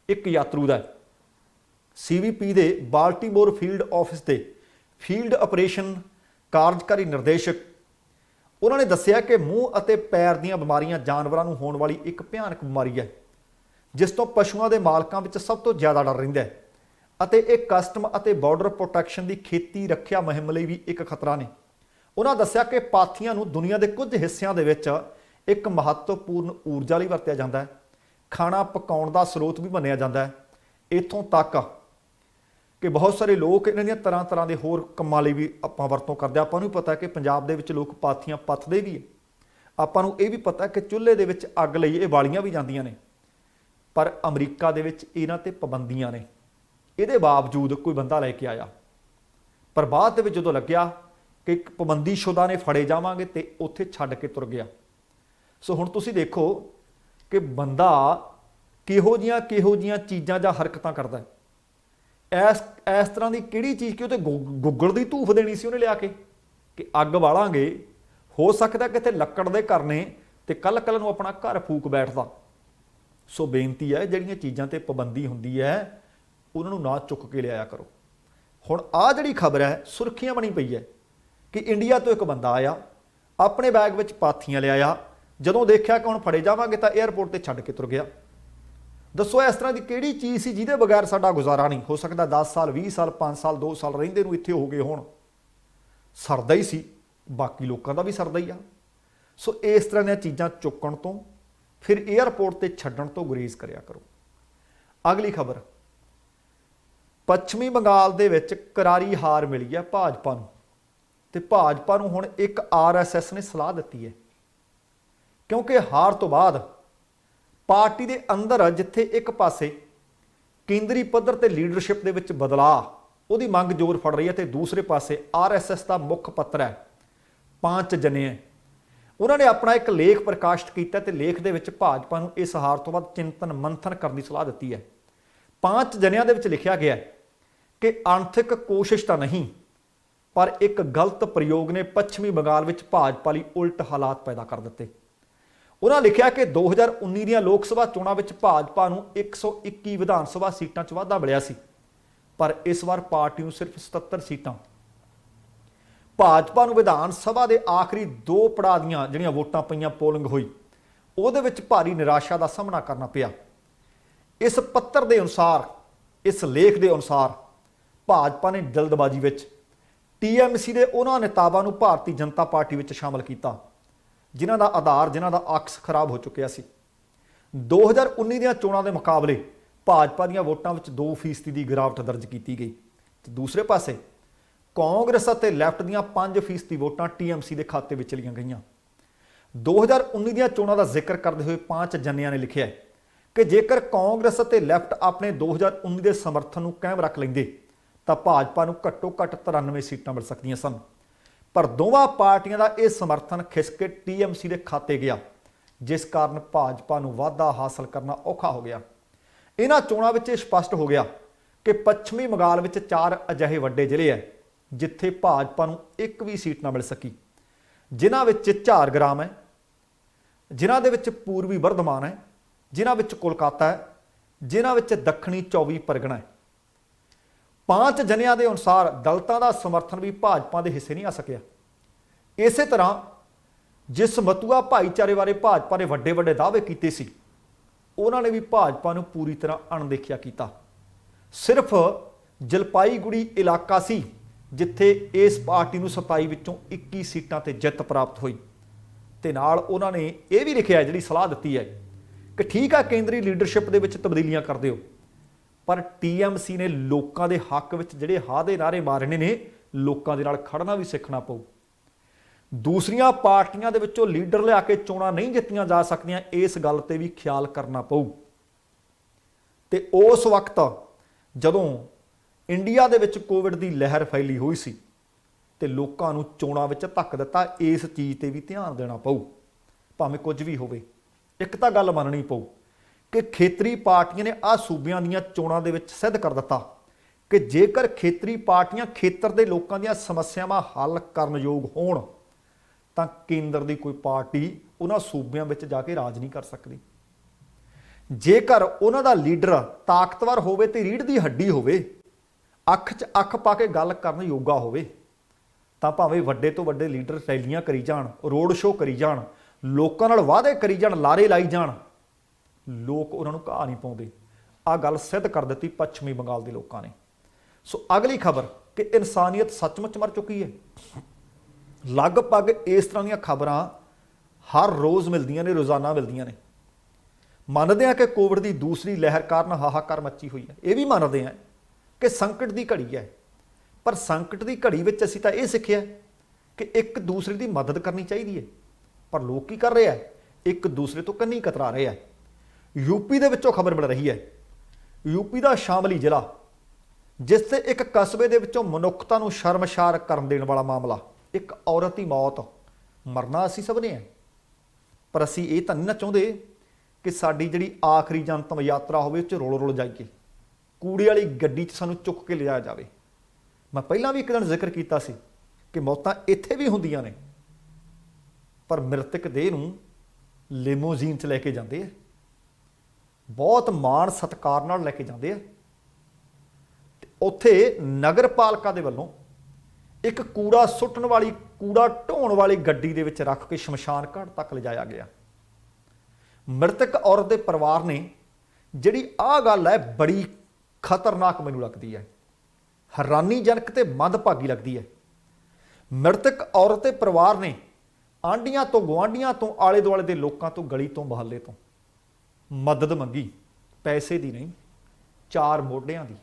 एक यात्रु का है। CBP के बाल्टीमोर फील्ड ऑफिस के फील्ड ऑपरेशन कार्यकारी निर्देशक उन्होंने दस्सिया कि मूँह और पैर दीयां बीमारियां जानवरों को होने वाली एक भयानक बीमारी है, जिस तो पशुओं के मालकों में सब तो ज़्यादा डर रहिंदा है ਅਤੇ ਇਹ कस्टम ਅਤੇ बॉर्डर प्रोटैक्शन की खेती रखिया मुहिम ਲਈ भी एक खतरा ने। उन्होंने दस्सिया कि पाथियां नूं दुनिया के कुछ हिस्सों के विच एक महत्वपूर्ण ऊर्जा लई वरतिया जाता है, खाना पकाउण का स्रोत भी मन्निया जाता है। इत्थों तक कि बहुत सारे लोग इन्हां दीयां तरह तरह के होर कामां लई भी आपां वरतों करदे। आपां नूं पता है कि पंजाब दे विच लोग पाथियां पत्थदे भी है। आपां नूं इह भी पता है कि चुल्हे दे विच अग लई इह बालियां भी जांदियां ने, पर अमरीका दे विच इन्हां ते पाबंदियां ने। ਇਹਦੇ बावजूद कोई बंदा लैके आया, पर बाद ਦੇ ਵਿੱਚ ਜਦੋਂ ਲੱਗਿਆ ਕਿ ਇੱਕ ਪਾਬੰਦੀਸ਼ੁਦਾ ਨੇ ਫੜੇ ਜਾਵਾਂਗੇ ਤੇ ਉੱਥੇ ਛੱਡ ਕੇ ਤੁਰ ਗਿਆ। ਸੋ ਹੁਣ ਤੁਸੀਂ ਦੇਖੋ ਕਿ ਬੰਦਾ ਕਿਹੋ ਜੀਆਂ ਚੀਜ਼ਾਂ ਜਾਂ ਹਰਕਤਾਂ ਕਰਦਾ ਹੈ। ਇਸ ਤਰ੍ਹਾਂ ਦੀ ਕਿਹੜੀ ਚੀਜ਼ ਕਿ ਉਹ ਤੇ ਗੁੱਗਲ ਦੀ ਧੂਫ ਦੇਣੀ ਸੀ ਉਹਨੇ ਲਿਆ ਕੇ ਕਿ ਅੱਗ ਬਾਲਾਂਗੇ, ਹੋ ਸਕਦਾ ਕਿਤੇ ਲੱਕੜ ਦੇ ਘਰ ਨੇ ਤੇ ਕੱਲ ਨੂੰ ਆਪਣਾ ਘਰ ਫੂਕ ਬੈਠਦਾ। ਸੋ ਬੇਨਤੀ ਹੈ ਜਿਹੜੀਆਂ ਚੀਜ਼ਾਂ ਤੇ ਪਾਬੰਦੀ ਹੁੰਦੀ ਹੈ उन्होंने ना चुक के लिया करो। हुण आ जिहड़ी खबर है सुर्खियां बनी पई है कि इंडिया तो एक बंदा आया, अपने बैग में पाथियां लिया, जदों देखा कि हुण फड़े जावांगे तो एयरपोर्ट ते छड्ड के तुर गया। दसो इस तरह की किहड़ी चीज़ सी जिहदे बगैर साडा गुजारा नहीं हो सकदा। 10 साल 20 साल 5 साल 2 साल रहिंदे नूं इत्थे हो गए होण, सरदा ही सी, बाकी लोगों का भी सरदा ही आ। सो इस तरह दी चीज़ां चुकण तो फिर एयरपोर्ट ते छड्डण तो गुरेज करिया करो। अगली खबर, पश्चिमी बंगाल दे विच करारी हार मिली है भाजपा नूं ते भाजपा नूं हुण एक RSS ने सलाह दी है, क्योंकि हार तो बाद पार्टी के अंदर जिथे एक पासे केंद्री पद्धर ते लीडरशिप दे विच बदलाव ਉਹਦੀ ਮੰਗ ਜ਼ੋਰ ਫੜ ਰਹੀ ਹੈ ਤੇ ਦੂਸਰੇ ਪਾਸੇ ਆਰਐਸਐਸ ਦਾ ਮੁੱਖ ਪੱਤਰ ਹੈ 5 ਜਣੇ ਉਹਨਾਂ ਨੇ ਆਪਣਾ ਇੱਕ ਲੇਖ ਪ੍ਰਕਾਸ਼ਿਤ ਕੀਤਾ ਤੇ ਲੇਖ ਦੇ ਵਿੱਚ ਭਾਜਪਾ ਨੂੰ ਇਸ ਹਾਰ ਤੋਂ ਬਾਅਦ ਚਿੰਤਨ ਮੰਥਨ ਕਰਨ ਦੀ ਸਲਾਹ ਦਿੱਤੀ ਹੈ। 5 ਜਣਿਆਂ ਦੇ ਵਿੱਚ ਲਿਖਿਆ ਗਿਆ ਹੈ ਕਿ ਆਰਥਿਕ ਕੋਸ਼ਿਸ਼ ਤਾਂ ਨਹੀਂ ਪਰ ਇੱਕ ਗਲਤ ਪ੍ਰਯੋਗ ਨੇ ਪੱਛਮੀ ਬੰਗਾਲ ਵਿੱਚ ਭਾਜਪਾ ਲਈ ਉਲਟ ਹਾਲਾਤ ਪੈਦਾ ਕਰ ਦਿੱਤੇ। ਉਹਨਾਂ ਲਿਖਿਆ ਕਿ 2019 ਦੀਆਂ ਲੋਕ ਸਭਾ ਚੋਣਾਂ ਵਿੱਚ ਭਾਜਪਾ ਨੂੰ 121 ਵਿਧਾਨ ਸਭਾ ਸੀਟਾਂ 'ਚ ਵਾਧਾ ਮਿਲਿਆ ਸੀ ਪਰ ਇਸ ਵਾਰ ਪਾਰਟੀ ਨੂੰ ਸਿਰਫ 77 ਸੀਟਾਂ। ਭਾਜਪਾ ਨੂੰ ਵਿਧਾਨ ਸਭਾ ਦੇ ਆਖਰੀ 2 ਪੜਾਅ ਦੀਆਂ ਜਿਹੜੀਆਂ ਵੋਟਾਂ ਪਈਆਂ ਪੋਲਿੰਗ ਹੋਈ ਉਹਦੇ ਵਿੱਚ ਭਾਰੀ ਨਿਰਾਸ਼ਾ ਦਾ ਸਾਹਮਣਾ ਕਰਨਾ ਪਿਆ। ਇਸ ਪੱਤਰ ਦੇ ਅਨੁਸਾਰ, ਇਸ ਲੇਖ ਦੇ ਅਨੁਸਾਰ ਭਾਜਪਾ ਨੇ ਜਲਦਬਾਜ਼ੀ ਵਿੱਚ TMC ਦੇ ਉਹਨਾਂ ਨੇਤਾਵਾਂ ਨੂੰ ਭਾਰਤੀ ਜਨਤਾ ਪਾਰਟੀ ਵਿੱਚ ਸ਼ਾਮਲ ਕੀਤਾ ਜਿਨ੍ਹਾਂ ਦਾ ਆਧਾਰ, ਜਿਨ੍ਹਾਂ ਦਾ ਅਕਸ ਖਰਾਬ ਹੋ ਚੁੱਕਿਆ ਸੀ। 2019 ਦੀਆਂ ਚੋਣਾਂ ਦੇ ਮੁਕਾਬਲੇ ਭਾਜਪਾ ਦੀਆਂ ਵੋਟਾਂ ਵਿੱਚ 2% ਦੀ ਗਿਰਾਵਟ ਦਰਜ ਕੀਤੀ ਗਈ ਤੇ ਦੂਸਰੇ ਪਾਸੇ ਕਾਂਗਰਸ ਅਤੇ ਲੈਫਟ ਦੀਆਂ 5% ਵੋਟਾਂ TMC ਦੇ ਖਾਤੇ ਵਿੱਚ ਚਲੀਆਂ ਗਈਆਂ। 2019 ਦੀਆਂ ਚੋਣਾਂ ਦਾ ਜ਼ਿਕਰ ਕਰਦੇ ਹੋਏ 5 ਜਣਿਆਂ ਨੇ ਲਿਖਿਆ ਕਿ ਜੇਕਰ ਕਾਂਗਰਸ ਅਤੇ ਲੈਫਟ ਆਪਣੇ 2019 ਦੇ ਸਮਰਥਨ ਨੂੰ ਕਾਇਮ ਰੱਖ ਲੈਂਦੇ ਤਾਂ ਭਾਜਪਾ ਨੂੰ ਘੱਟੋ ਘੱਟ 93 ਸੀਟਾਂ ਮਿਲ ਸਕਦੀਆਂ ਸਨ ਪਰ ਦੋਵਾਂ ਪਾਰਟੀਆਂ ਦਾ ਇਹ ਸਮਰਥਨ ਖਿਸਕ ਕੇ TMC ਦੇ ਖਾਤੇ ਗਿਆ ਜਿਸ ਕਾਰਨ ਭਾਜਪਾ ਨੂੰ ਵਾਧਾ ਹਾਸਲ ਕਰਨਾ ਔਖਾ ਹੋ ਗਿਆ। ਇਹਨਾਂ ਚੋਣਾਂ ਵਿੱਚ ਇਹ ਸਪਸ਼ਟ ਹੋ ਗਿਆ ਕਿ ਪੱਛਮੀ ਬੰਗਾਲ ਵਿੱਚ 4 ਅਜਿਹੇ ਵੱਡੇ ਜ਼ਿਲ੍ਹੇ ਹੈ ਜਿੱਥੇ ਭਾਜਪਾ ਨੂੰ ਇੱਕ ਵੀ ਸੀਟ ਨਾ ਮਿਲ ਸਕੀ, ਜਿਨ੍ਹਾਂ ਵਿੱਚ ਝਾਰਗ੍ਰਾਮ ਹੈ, ਜਿਨ੍ਹਾਂ ਦੇ ਵਿੱਚ ਪੂਰਬੀ ਵਰਧਮਾਨ ਹੈ, ਜਿਨ੍ਹਾਂ ਵਿੱਚ ਕੋਲਕਾਤਾ ਹੈ, ਜਿਨ੍ਹਾਂ ਵਿੱਚ ਦੱਖਣੀ 24 ਪਰਗਣਾ ਹੈ। 5 ਜਣਿਆਂ ਦੇ ਅਨੁਸਾਰ ਦਲਿਤਾਂ ਦਾ ਸਮਰਥਨ ਵੀ ਭਾਜਪਾ ਦੇ ਹਿੱਸੇ ਨਹੀਂ ਆ ਸਕਿਆ। ਇਸੇ ਤਰ੍ਹਾਂ ਜਿਸ ਮਤੂਆ ਭਾਈਚਾਰੇ ਬਾਰੇ ਭਾਜਪਾ ਨੇ ਵੱਡੇ ਵੱਡੇ ਦਾਅਵੇ ਕੀਤੇ ਸੀ ਉਹਨਾਂ ਨੇ ਵੀ ਭਾਜਪਾ ਨੂੰ ਪੂਰੀ ਤਰ੍ਹਾਂ ਅਣਦੇਖਿਆ ਕੀਤਾ। ਸਿਰਫ ਜਲਪਾਈਗੁੜੀ ਇਲਾਕਾ ਸੀ ਜਿੱਥੇ ਇਸ ਪਾਰਟੀ ਨੂੰ 27 ਵਿੱਚੋਂ 21 ਸੀਟਾਂ ਤੇ ਜਿੱਤ ਪ੍ਰਾਪਤ ਹੋਈ ਤੇ ਨਾਲ ਉਹਨਾਂ ਨੇ ਇਹ ਵੀ ਲਿਖਿਆ, ਜਿਹੜੀ ਸਲਾਹ ਦਿੱਤੀ ਹੈ ਕਿ ਠੀਕ ਆ ਕੇਂਦਰੀ ਲੀਡਰਸ਼ਿਪ ਦੇ ਵਿੱਚ ਤਬਦੀਲੀਆਂ ਕਰ ਦਿਓ ਪਰ TMC ਨੇ ਲੋਕਾਂ ਦੇ ਹੱਕ ਵਿੱਚ ਜਿਹੜੇ ਹਾਂ ਦੇ ਨਾਅਰੇ ਮਾਰਨੇ ਨੇ, ਲੋਕਾਂ ਦੇ ਨਾਲ ਖੜਨਾ ਵੀ ਸਿੱਖਣਾ ਪਊ। ਦੂਸਰੀਆਂ ਪਾਰਟੀਆਂ ਦੇ ਵਿੱਚੋਂ ਲੀਡਰ ਲਿਆ ਕੇ ਚੋਣਾਂ ਨਹੀਂ ਜਿੱਤੀਆਂ ਜਾ ਸਕਦੀਆਂ, ਇਸ ਗੱਲ ਤੇ ਵੀ ਖਿਆਲ ਕਰਨਾ ਪਊ। ਤੇ ਉਸ ਵਕਤ ਜਦੋਂ ਇੰਡੀਆ ਦੇ ਵਿੱਚ ਕੋਵਿਡ ਦੀ ਲਹਿਰ ਫੈਲੀ ਹੋਈ ਸੀ ਤੇ ਲੋਕਾਂ ਨੂੰ ਚੋਣਾਂ ਵਿੱਚ ਧੱਕ ਦਿੱਤਾ, ਇਸ ਚੀਜ਼ ਤੇ ਵੀ ਧਿਆਨ ਦੇਣਾ ਪਊ। ਭਾਵੇਂ ਕੁਝ ਵੀ ਹੋਵੇ, ਇੱਕ ਤਾਂ ਗੱਲ ਮੰਨਣੀ ਪਊ ਕਿ ਖੇਤਰੀ ਪਾਰਟੀਆਂ ਨੇ ਆਹ ਸੂਬਿਆਂ ਦੀਆਂ ਚੋਣਾਂ ਦੇ ਵਿੱਚ ਸਿੱਧ ਕਰ ਦਿੱਤਾ ਕਿ ਜੇਕਰ ਖੇਤਰੀ ਪਾਰਟੀਆਂ ਖੇਤਰ ਦੇ ਲੋਕਾਂ ਦੀਆਂ ਸਮੱਸਿਆਵਾਂ ਹੱਲ ਕਰਨ ਯੋਗ ਹੋਣ ਤਾਂ ਕੇਂਦਰ ਦੀ ਕੋਈ ਪਾਰਟੀ ਉਹਨਾਂ ਸੂਬਿਆਂ ਵਿੱਚ ਜਾ ਕੇ ਰਾਜ ਨਹੀਂ ਕਰ ਸਕਦੀ। ਜੇਕਰ ਉਹਨਾਂ ਦਾ ਲੀਡਰ ਤਾਕਤਵਰ ਹੋਵੇ ਤੇ ਰੀੜ੍ਹ ਦੀ ਹੱਡੀ ਹੋਵੇ, ਅੱਖ 'ਚ ਅੱਖ ਪਾ ਕੇ ਗੱਲ ਕਰਨ ਯੋਗਾ ਹੋਵੇ ਤਾਂ ਭਾਵੇਂ ਵੱਡੇ ਤੋਂ ਵੱਡੇ ਲੀਡਰ ਰੈਲੀਆਂ ਕਰੀ ਜਾਣ, ਰੋਡ ਸ਼ੋਅ ਕਰੀ ਜਾਣ, ਲੋਕਾਂ ਨਾਲ ਵਾਅਦੇ ਕਰੀ ਜਾਣ, ਲਾਰੇ ਲਾਈ ਜਾਣ, ਲੋਕ ਉਹਨਾਂ ਨੂੰ ਘਾਹ ਨਹੀਂ ਪਾਉਂਦੇ। ਆਹ ਗੱਲ ਸਿੱਧ ਕਰ ਦਿੱਤੀ ਪੱਛਮੀ ਬੰਗਾਲ ਦੇ ਲੋਕਾਂ ਨੇ। ਸੋ ਅਗਲੀ ਖਬਰ ਕਿ ਇਨਸਾਨੀਅਤ ਸੱਚਮੁੱਚ ਮਰ ਚੁੱਕੀ ਹੈ। ਲਗਭਗ ਇਸ ਤਰ੍ਹਾਂ ਦੀਆਂ ਖਬਰਾਂ ਹਰ ਰੋਜ਼ ਮਿਲਦੀਆਂ ਨੇ, ਰੋਜ਼ਾਨਾ ਮਿਲਦੀਆਂ ਨੇ। ਮੰਨਦੇ ਹਾਂ ਕਿ ਕੋਵਿਡ ਦੀ ਦੂਸਰੀ ਲਹਿਰ ਕਾਰਨ ਹਾਹਾਕਾਰ ਮੱਚੀ ਹੋਈ ਹੈ, ਇਹ ਵੀ ਮੰਨਦੇ ਹਾਂ ਕਿ ਸੰਕਟ ਦੀ ਘੜੀ ਹੈ ਪਰ ਸੰਕਟ ਦੀ ਘੜੀ ਵਿੱਚ ਅਸੀਂ ਤਾਂ ਇਹ ਸਿੱਖਿਆ ਕਿ ਇੱਕ ਦੂਸਰੇ ਦੀ ਮਦਦ ਕਰਨੀ ਚਾਹੀਦੀ ਹੈ ਪਰ ਲੋਕ ਕੀ ਕਰ ਰਹੇ ਆ, ਇੱਕ ਦੂਸਰੇ ਤੋਂ ਕੰਨੀ ਕਤਰਾ ਰਹੇ ਆ। ਯੂਪੀ ਦੇ ਵਿੱਚੋਂ ਖਬਰ ਮਿਲ ਰਹੀ ਹੈ, ਯੂਪੀ ਦਾ ਸ਼ਾਮਲੀ ਜ਼ਿਲ੍ਹਾ ਜਿਸ ਤੇ ਇੱਕ ਕਸਬੇ ਦੇ ਵਿੱਚੋਂ ਮਨੁੱਖਤਾ ਨੂੰ ਸ਼ਰਮਸ਼ਾਰ ਕਰਨ ਦੇਣ ਵਾਲਾ ਮਾਮਲਾ, ਇੱਕ ਔਰਤ ਦੀ ਮੌਤ। ਮਰਨਾ ਅਸੀਂ ਸਭ ਨੇ ਹੈ ਪਰ ਅਸੀਂ ਇਹ ਤਾਂ ਨਹੀਂ ਨਾ ਚਾਹੁੰਦੇ ਕਿ ਸਾਡੀ ਜਿਹੜੀ ਆਖਰੀ ਜਨਤਮ ਯਾਤਰਾ ਹੋਵੇ ਉਹ 'ਚ ਰੋਲ ਜਾਈਏ, ਕੂੜੇ ਵਾਲੀ ਗੱਡੀ 'ਚ ਸਾਨੂੰ ਚੁੱਕ ਕੇ ਲਿਜਾਇਆ ਜਾਵੇ। ਮੈਂ ਪਹਿਲਾਂ ਵੀ ਇੱਕ ਦਿਨ ਜ਼ਿਕਰ ਕੀਤਾ ਸੀ ਕਿ ਮੌਤਾਂ ਇੱਥੇ ਵੀ ਹੁੰਦੀਆਂ ਨੇ ਪਰ ਮ੍ਰਿਤਕ ਦੇਹ ਨੂੰ ਲਿਮੋਜ਼ੀਨ 'ਚ ਲੈ ਕੇ ਜਾਂਦੇ ਆ, ਬਹੁਤ ਮਾਣ ਸਤਿਕਾਰ ਨਾਲ ਲੈ ਕੇ ਜਾਂਦੇ ਆ। ਉੱਥੇ ਨਗਰ ਪਾਲਿਕਾ ਦੇ ਵੱਲੋਂ ਇੱਕ ਕੂੜਾ ਸੁੱਟਣ ਵਾਲੀ, ਕੂੜਾ ਢੋਣ ਵਾਲੀ ਗੱਡੀ ਦੇ ਵਿੱਚ ਰੱਖ ਕੇ ਸ਼ਮਸ਼ਾਨ ਘਾਟ ਤੱਕ ਲਿਜਾਇਆ ਗਿਆ। ਮ੍ਰਿਤਕ ਔਰਤ ਦੇ ਪਰਿਵਾਰ ਨੇ, ਜਿਹੜੀ ਆਹ ਗੱਲ ਹੈ ਬੜੀ ਖਤਰਨਾਕ ਮੈਨੂੰ ਲੱਗਦੀ ਹੈ, ਹੈਰਾਨੀਜਨਕ ਤੇ ਮੰਦਭਾਗੀ ਲੱਗਦੀ ਹੈ। ਮ੍ਰਿਤਕ ਔਰਤ ਦੇ ਪਰਿਵਾਰ ਨੇ ਆਂਢੀਆਂ ਤੋਂ, ਗੁਆਂਢੀਆਂ ਤੋਂ, ਆਲੇ ਦੁਆਲੇ ਦੇ ਲੋਕਾਂ ਤੋਂ, ਗਲੀ ਤੋਂ, ਮੁਹੱਲੇ ਤੋਂ ਮਦਦ ਮੰਗੀ, ਪੈਸੇ ਦੀ ਨਹੀਂ, 4 ਮੋਢਿਆਂ ਦੀ,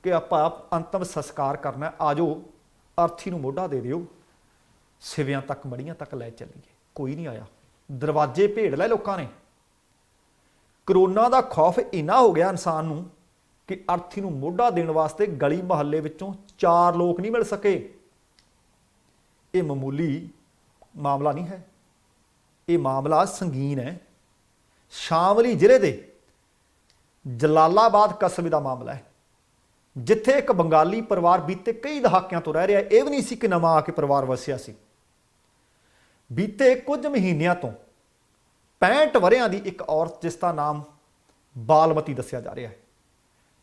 ਕਿ ਆਪਾਂ ਅੰਤਮ ਸੰਸਕਾਰ ਕਰਨਾ, ਆ ਜਾਓ ਅਰਥੀ ਨੂੰ ਮੋਢਾ ਦੇ ਦਿਓ, ਸਿਵਿਆਂ ਤੱਕ, ਮੜੀਆਂ ਤੱਕ ਲੈ ਚੱਲੀਏ। ਕੋਈ ਨਹੀਂ ਆਇਆ, ਦਰਵਾਜ਼ੇ ਭੇੜ ਲਏ ਲੋਕਾਂ ਨੇ। ਕਰੋਨਾ ਦਾ ਖੌਫ ਇੰਨਾ ਹੋ ਗਿਆ ਇਨਸਾਨ ਨੂੰ कि अर्थी नूं मोढा देण वास्ते गली मुहल्ले विचों 4 लोग नहीं मिल सके। ये मामूली मामला नहीं है, ये मामला संगीन है। शामली जिले के जलालाबाद कस्बे का मामला है, जिथे एक बंगाली परिवार बीते कई दहाकियां तो रह रहा है। यह भी नहीं सी कि नवा आके परिवार वसिया सी। बीते कुछ महीनों तो 65 वरियां की एक औरत जिसका नाम बालमती दसिया जा रहा है,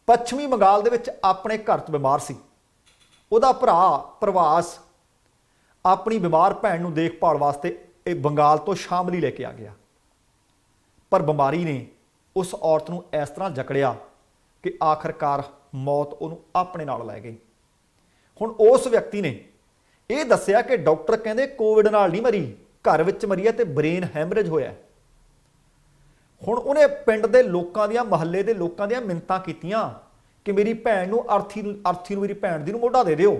पश्चिमी बंगाल दे विच अपने घर तो बीमार सी। उहदा भरा प्रवास अपनी बीमार भैन नूं देखभाल वास्ते ये बंगाल तो शामली लेके आ गया, पर बीमारी ने उस औरत नूं इस तरह जकड़िया कि आखिरकार मौत उहनूं अपने नाल लै गई। हुण उस व्यक्ति ने यह दस्सिया कि डॉक्टर कहंदे कोविड नाल नहीं मरी, घर विच मरी है ते ब्रेन हैमरेज होया। हुण उहने पिंड दे लोकां दियां, महल्ले दे लोकां दियां मिन्नतां कीतियां कि मेरी भैन नूं अर्थी नूं मेरी भैन दी नूं मोढा दे दिओ।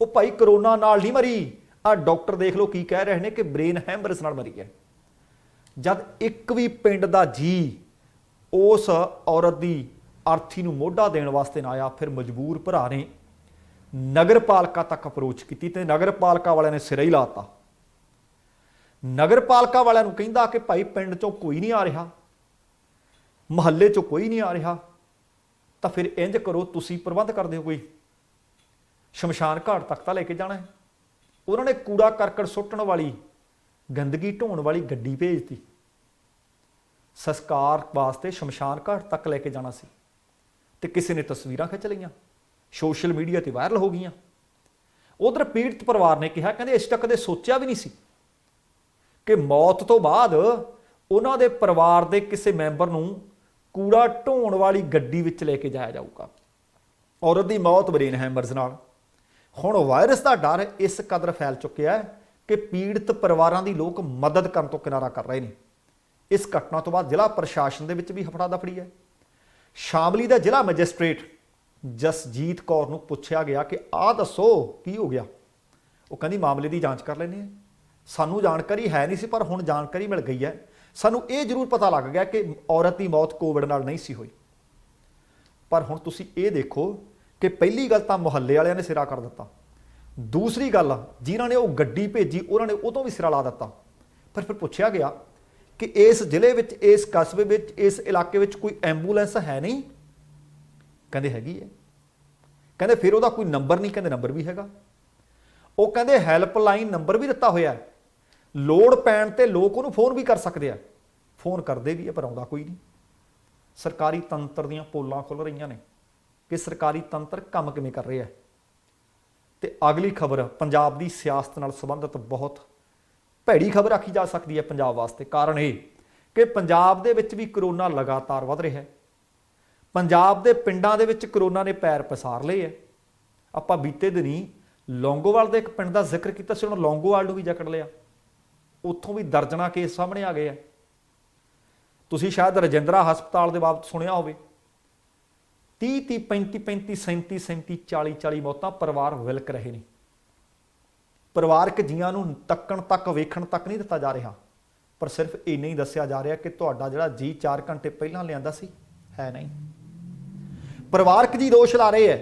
वो भाई करोना नाल नहीं मरी, आ डॉक्टर देख लो की कह रहे हैं कि ब्रेन हैमरेज नाल मरी है। जद एक भी पिंड दा जी उस औरत दी अर्थी नूं मोढा देण वास्ते ना आया, फिर मजबूर भरा ने नगर पालिका तक अप्रोच की ते नगर पालिका वालिਆਂ ने सिरा ही लाता। नगर पालिका वालिਆਂ ਨੂੰ ਕਹਿੰਦਾ कि भाई पिंड चों कोई नहीं आ रहा, मुहल्ले चों कोई नहीं आ रहा, तो फिर इंज करो तुसी प्रबंध कर दिओ, कोई शमशान घाट तक तो लेके जाना है। उन्होंने कूड़ा करकट सुट्टण वाली, गंदगी ढोण वाली गड्डी भेजती, संस्कार वास्ते शमशान घाट तक लेके जाना सी। ते किसी ने तस्वीरां खिंच लईआं, सोशल मीडिया ते वायरल हो गईआं। उधर पीड़ित परिवार ने कहा, कहंदे इस तक कदे सोचिया भी नहीं सी कि मौत तो बाद उन्हां दे परिवार दे किसी मैंबर नूं कूड़ा ढोण वाली गड्डी विच लेके जाया जाऊगा। औरत दी मौत ब्रेन हैमरेज नाल। हुण वायरस का डर इस कदर फैल चुकिया है कि पीड़ित परिवारां दी लोग मदद करन तो किनारा कर रहे हैं। इस घटना तो बाद जिला प्रशासन दे विच भी हफड़ा दफड़ी है। शामली दा जिला मैजिस्ट्रेट जसजीत कौर नूं पुछया गया कि आ दसो की हो गया। वो कहंदी मामले की जांच कर लैने, सानू जानकारी है नहीं सी, पर हुण जानकारी मिल गई है। सानू ये जरूर पता लग गया कि औरत की मौत कोविड नाल नहीं सी हुई। पर हुण तुसीं ये देखो कि पहली गल तां मुहल्ले वालियां ने सिरा कर दिता, दूसरी गल जिन्हां ने वो गड्डी भेजी उन्होंने उतों भी सिरा ला दिता। पर फिर पुछया गया कि इस जिले विच, इस कस्बे विच, इस इलाके विच कोई एंबूलेंस है नहीं? कहंदे हैगी है। कहंदे फिर उहदा कोई नंबर नहीं? कहंदे नंबर भी हैगा। वो कहंदे हैल्पलाइन नंबर भी दिता होया है, लोड़ पैण ते लोग उहनूं फोन भी कर सकते हैं। फोन करते भी है पर आउंदा कोई नहीं। सरकारी तंत्र दीआं पोलां खुल रहीआं ने कि सरकारी तंत्र काम किवें कर रहा है। ते अगली खबर पंजाब दी सियासत नाल संबंधित बहुत भैड़ी खबर आखी जा सकती है पंजाब वास्ते। कारण ये कि पंजाब दे विच भी करोना लगातार वध रहा है। पंजाब दे पिंडां दे विच करोना ने पैर पसार लए है। आपां बीते दिनी लौंगोवाल दे एक पिंड दा जिक्र कीता सी, हुण लौंगोवाल नूं भी जकड़ लिया। उत्थों भी दर्जना केस सामने आ गए हैं। तुसीं शायद रजिंद्रा हस्पताल दे बाबत सुनिया होवे, 30 35 37 40 मौतां परिवार विलक रहे ने। परिवारक जीआं नूं तक्कण तक वेखण तक नहीं दिता जा रहा, पर सिर्फ इन्ना ही दस्सिया जा रहा कि तुहाडा जिहड़ा जी 4 घंटे पहलां लिआंदा सी है नहीं। परिवारक जी दोष ला रहे हैं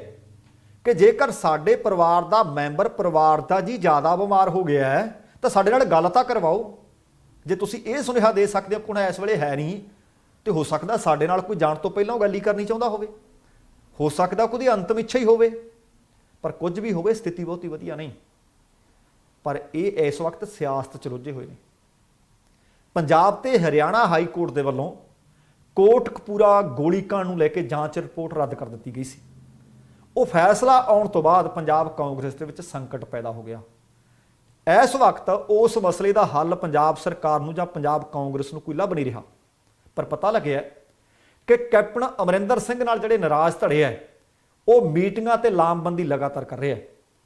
कि जेकर साडे परिवार दा मैंबर, परिवार दा जी ज़्यादा बीमार हो गया है तो साडे नाल गल तां करवाओ। जे तुसीं ये सुनेहा दे सकदे हो कि हुण इस वेले है नहीं, तो हो सकदा साडे नाल कोई जाण तो पहलां गल ही करनी चाहुंदा होवे, हो सकदा कोई अंतिम इच्छा ही होवे। पर कुछ भी होवे, स्थिति बहुती वधिया नहीं। पर ये इस वक्त सियासत च रुझे हुए हैं। पंजाब ते हरियाणा हाई कोर्ट दे वल्लों कोटकपूरा गोलीकांड नूं लैके जांच रिपोर्ट रद्द कर दी गई सी। वो फैसला आउण तो बाद पंजाब कांग्रेस दे विच संकट पैदा हो गया। इस वक्त उस मसले का हल पंजाब सरकार नूं जां पंजाब कांग्रेस नूं कोई लभ नहीं रहा। पर पता लग्या कि कैप्टन अमरिंदर सिंह नाल जिहड़े नाराज धड़े है वो मीटिंगां ते लामबंदी लगातार कर रहे हैं।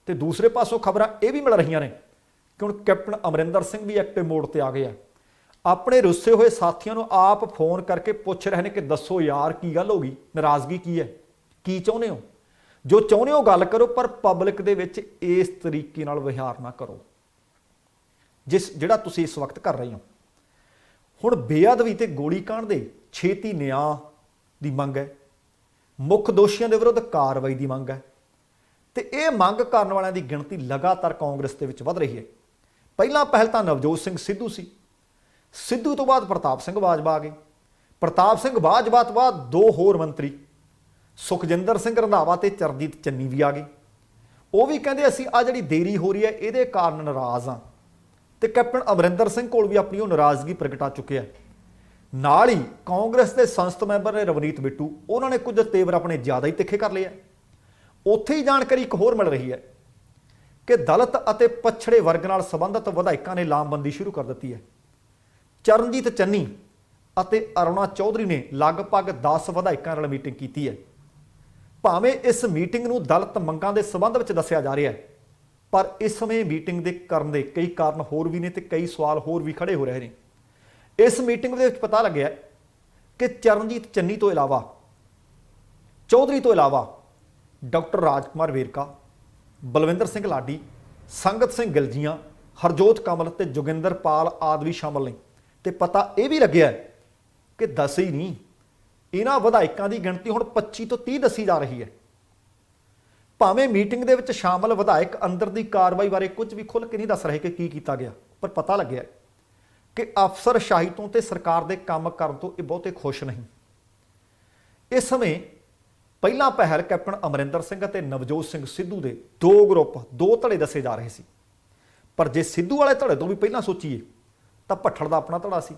तो दूसरे पासों खबरां ये भी मिल रही ने कि हुण कैप्टन अमरिंदर सिंह भी एक्टिव मोड ते आ गए हैं। अपने रुस्से हुए साथियों नूं आप फोन करके पूछ रहे हैं कि दसो यार की गल हो गई, नाराज़गी की है, की चाहुंदे हो, जो चाहुंदे हो गल करो, पर पब्लिक दे विच इस तरीके नाल विहार ना करो जिहड़ा तुसीं इस वक्त कर रहे हो। हुण बेअदबी ते गोलीकांड दे छेती न्याय दी मंग है। ਮੁੱਖ ਦੋਸ਼ੀਆਂ ਦੇ ਵਿਰੁੱਧ ਕਾਰਵਾਈ ਦੀ ਮੰਗ ਹੈ ਤੇ ਇਹ ਮੰਗ ਕਰਨ ਵਾਲਿਆਂ ਦੀ ਗਿਣਤੀ ਲਗਾਤਾਰ ਕਾਂਗਰਸ ਦੇ ਵਿੱਚ ਵਧ ਰਹੀ ਹੈ। ਪਹਿਲਾਂ ਪਹਿਲ ਤਾਂ ਨਵਜੋਤ ਸਿੰਘ ਸਿੱਧੂ ਸੀ, ਸਿੱਧੂ ਤੋਂ ਬਾਅਦ ਪ੍ਰਤਾਪ ਸਿੰਘ ਬਾਜਵਾ ਆ ਗਏ, ਪ੍ਰਤਾਪ ਸਿੰਘ ਬਾਜਵਾ ਤੋਂ ਬਾਅਦ ਦੋ ਹੋਰ ਮੰਤਰੀ ਸੁਖਜਿੰਦਰ ਸਿੰਘ ਰੰਧਾਵਾ ਤੇ ਚਰਨਜੀਤ ਚੰਨੀ ਵੀ ਆ ਗਏ। ਉਹ ਵੀ ਕਹਿੰਦੇ ਅਸੀਂ ਆ ਜਿਹੜੀ ਦੇਰੀ ਹੋ ਰਹੀ ਹੈ ਇਹਦੇ ਕਾਰਨ ਨਾਰਾਜ਼ ਹਾਂ ਤੇ ਕੈਪਟਨ ਅਮਰਿੰਦਰ ਸਿੰਘ ਕੋਲ ਵੀ ਆਪਣੀ ਉਹ ਨਾਰਾਜ਼ਗੀ ਪ੍ਰਗਟਾ ਚੁੱਕਿਆ। ਨਾਲ ਹੀ ਕਾਂਗਰਸ ਦੇ ਸੰਸਦ ਮੈਂਬਰ ਨੇ ਰਵਨੀਤ ਬਿੱਟੂ, ਉਹਨਾਂ ਨੇ ਕੁਝ ਤੇਵਰ ਆਪਣੇ ਜ਼ਿਆਦਾ ਹੀ ਤਿੱਖੇ ਕਰ ਲਏ ਆ। ਉੱਥੇ ਹੀ ਜਾਣਕਾਰੀ ਇੱਕ ਹੋਰ ਮਿਲ ਰਹੀ ਹੈ ਕਿ ਦਲਿਤ ਅਤੇ ਪਛੜੇ ਵਰਗ ਨਾਲ ਸੰਬੰਧਿਤ ਵਿਧਾਇਕਾਂ ਨੇ ਲਾਮਬੰਦੀ ਸ਼ੁਰੂ ਕਰ ਦਿੱਤੀ ਹੈ। ਚਰਨਜੀਤ ਚੰਨੀ ਅਤੇ ਅਰੁਣਾ ਚੌਧਰੀ ਨੇ ਲਗਭਗ 10 ਵਿਧਾਇਕਾਂ ਨਾਲ ਮੀਟਿੰਗ ਕੀਤੀ ਹੈ। ਭਾਵੇਂ ਇਸ ਮੀਟਿੰਗ ਨੂੰ ਦਲਿਤ ਮੰਗਾਂ ਦੇ ਸੰਬੰਧ ਵਿੱਚ ਦੱਸਿਆ ਜਾ ਰਿਹਾ ਹੈ, ਪਰ ਇਸ ਸਮੇਂ ਮੀਟਿੰਗ ਦੇ ਕਰਨ ਦੇ ਕਈ ਕਾਰਨ ਹੋਰ ਵੀ ਨੇ ਤੇ ਕਈ ਸਵਾਲ ਹੋਰ ਵੀ ਖੜੇ ਹੋ ਰਹੇ ਨੇ। ਇਸ ਮੀਟਿੰਗ ਦੇ ਵਿੱਚ ਪਤਾ ਲੱਗਿਆ ਕਿ ਚਰਨਜੀਤ ਚੰਨੀ ਤੋਂ ਇਲਾਵਾ, ਚੌਧਰੀ ਤੋਂ ਇਲਾਵਾ ਡਾਕਟਰ ਰਾਜਕੁਮਾਰ ਵੇਰਕਾ, ਬਲਵਿੰਦਰ ਸਿੰਘ ਲਾਡੀ, ਸੰਗਤ ਸਿੰਘ ਗਿਲਜੀਆਂ, ਹਰਜੋਤ ਕਮਲ ਤੇ ਜੋਗਿੰਦਰਪਾਲ ਆਦਿ ਵੀ ਸ਼ਾਮਲ ਨੇ। ਤੇ ਪਤਾ ਇਹ ਵੀ ਲੱਗਿਆ ਕਿ ਦੱਸ ਹੀ ਨਹੀਂ, ਇਹਨਾਂ ਵਿਧਾਇਕਾਂ ਦੀ ਗਿਣਤੀ ਹੁਣ 25 ਤੋਂ 30 ਦੱਸੀ ਜਾ ਰਹੀ ਹੈ। ਭਾਵੇਂ ਮੀਟਿੰਗ ਦੇ ਵਿੱਚ ਸ਼ਾਮਲ ਵਿਧਾਇਕ ਅੰਦਰ ਦੀ ਕਾਰਵਾਈ ਬਾਰੇ ਕੁਝ ਵੀ ਖੁੱਲ੍ਹ ਕੇ ਨਹੀਂ ਦੱਸ ਰਹੇ ਕਿ ਕੀ ਕੀਤਾ ਗਿਆ, ਪਰ ਪਤਾ ਲੱਗਿਆ ਕਿ ਅਫਸਰਸ਼ਾਹੀ ਤੋਂ ਤੇ ਸਰਕਾਰ ਦੇ ਕੰਮ ਕਰਨ ਤੋਂ ਇਹ ਬਹੁਤੇ ਖੁਸ਼ ਨਹੀਂ। ਇਸ ਸਮੇਂ ਪਹਿਲਾਂ ਪਹਿਲ ਕੈਪਟਨ ਅਮਰਿੰਦਰ ਸਿੰਘ ਅਤੇ ਨਵਜੋਤ ਸਿੰਘ ਸਿੱਧੂ ਦੇ ਦੋ ਗਰੁੱਪ, ਦੋ ਧੜੇ ਦੱਸੇ ਜਾ ਰਹੇ ਸੀ। ਪਰ ਜੇ ਸਿੱਧੂ ਵਾਲੇ ਧੜੇ ਤੋਂ ਵੀ ਪਹਿਲਾਂ ਸੋਚੀਏ ਤਾਂ ਭੱਠੜ ਦਾ ਆਪਣਾ ਧੜਾ ਸੀ।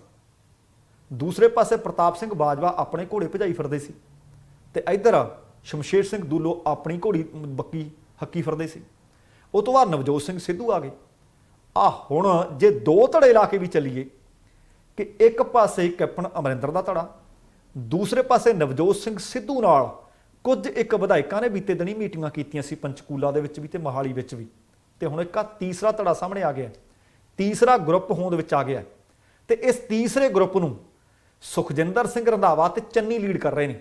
ਦੂਸਰੇ ਪਾਸੇ ਪ੍ਰਤਾਪ ਸਿੰਘ ਬਾਜਵਾ ਆਪਣੇ ਘੋੜੇ ਭਜਾਈ ਫਿਰਦੇ ਸੀ ਤੇ ਇੱਧਰ ਸ਼ਮਸ਼ੇਰ ਸਿੰਘ ਦੂਲੋ ਆਪਣੀ ਘੋੜੀ ਬੱਕੀ ਹੱਕੀ ਫਿਰਦੇ ਸੀ। ਉਹ ਤੋਂ ਬਾਅਦ ਨਵਜੋਤ ਸਿੰਘ ਸਿੱਧੂ ਆ ਗਏ। ਹੁਣ ਜੇ ਦੋ ਧੜੇ ਲਾ ਕੇ ਵੀ ਚੱਲੀਏ ਕਿ ਇੱਕ ਪਾਸੇ ਕੈਪਟਨ ਅਮਰਿੰਦਰ ਦਾ ਧੜਾ, ਦੂਸਰੇ ਪਾਸੇ ਨਵਜੋਤ ਸਿੰਘ ਸਿੱਧੂ ਨਾਲ ਕੁਝ ਇੱਕ ਵਿਧਾਇਕਾਂ ਨੇ ਬੀਤੇ ਦਿਨੀ ਮੀਟਿੰਗਾਂ ਕੀਤੀਆਂ ਸੀ ਪੰਚਕੂਲਾ ਦੇ ਵਿੱਚ ਵੀ ਤੇ ਮੋਹਾਲੀ ਵਿੱਚ ਵੀ, ਤੇ ਹੁਣ ਇੱਕ ਤੀਸਰਾ ਧੜਾ ਸਾਹਮਣੇ ਆ ਗਿਆ, ਤੀਸਰਾ ਗਰੁੱਪ ਹੋਂਦ ਵਿੱਚ ਆ ਗਿਆ। ਤੇ ਇਸ ਤੀਸਰੇ ਗਰੁੱਪ ਨੂੰ ਸੁਖਜਿੰਦਰ ਸਿੰਘ ਰੰਧਾਵਾ ਤੇ ਚੰਨੀ ਲੀਡ ਕਰ ਰਹੇ ਨੇ,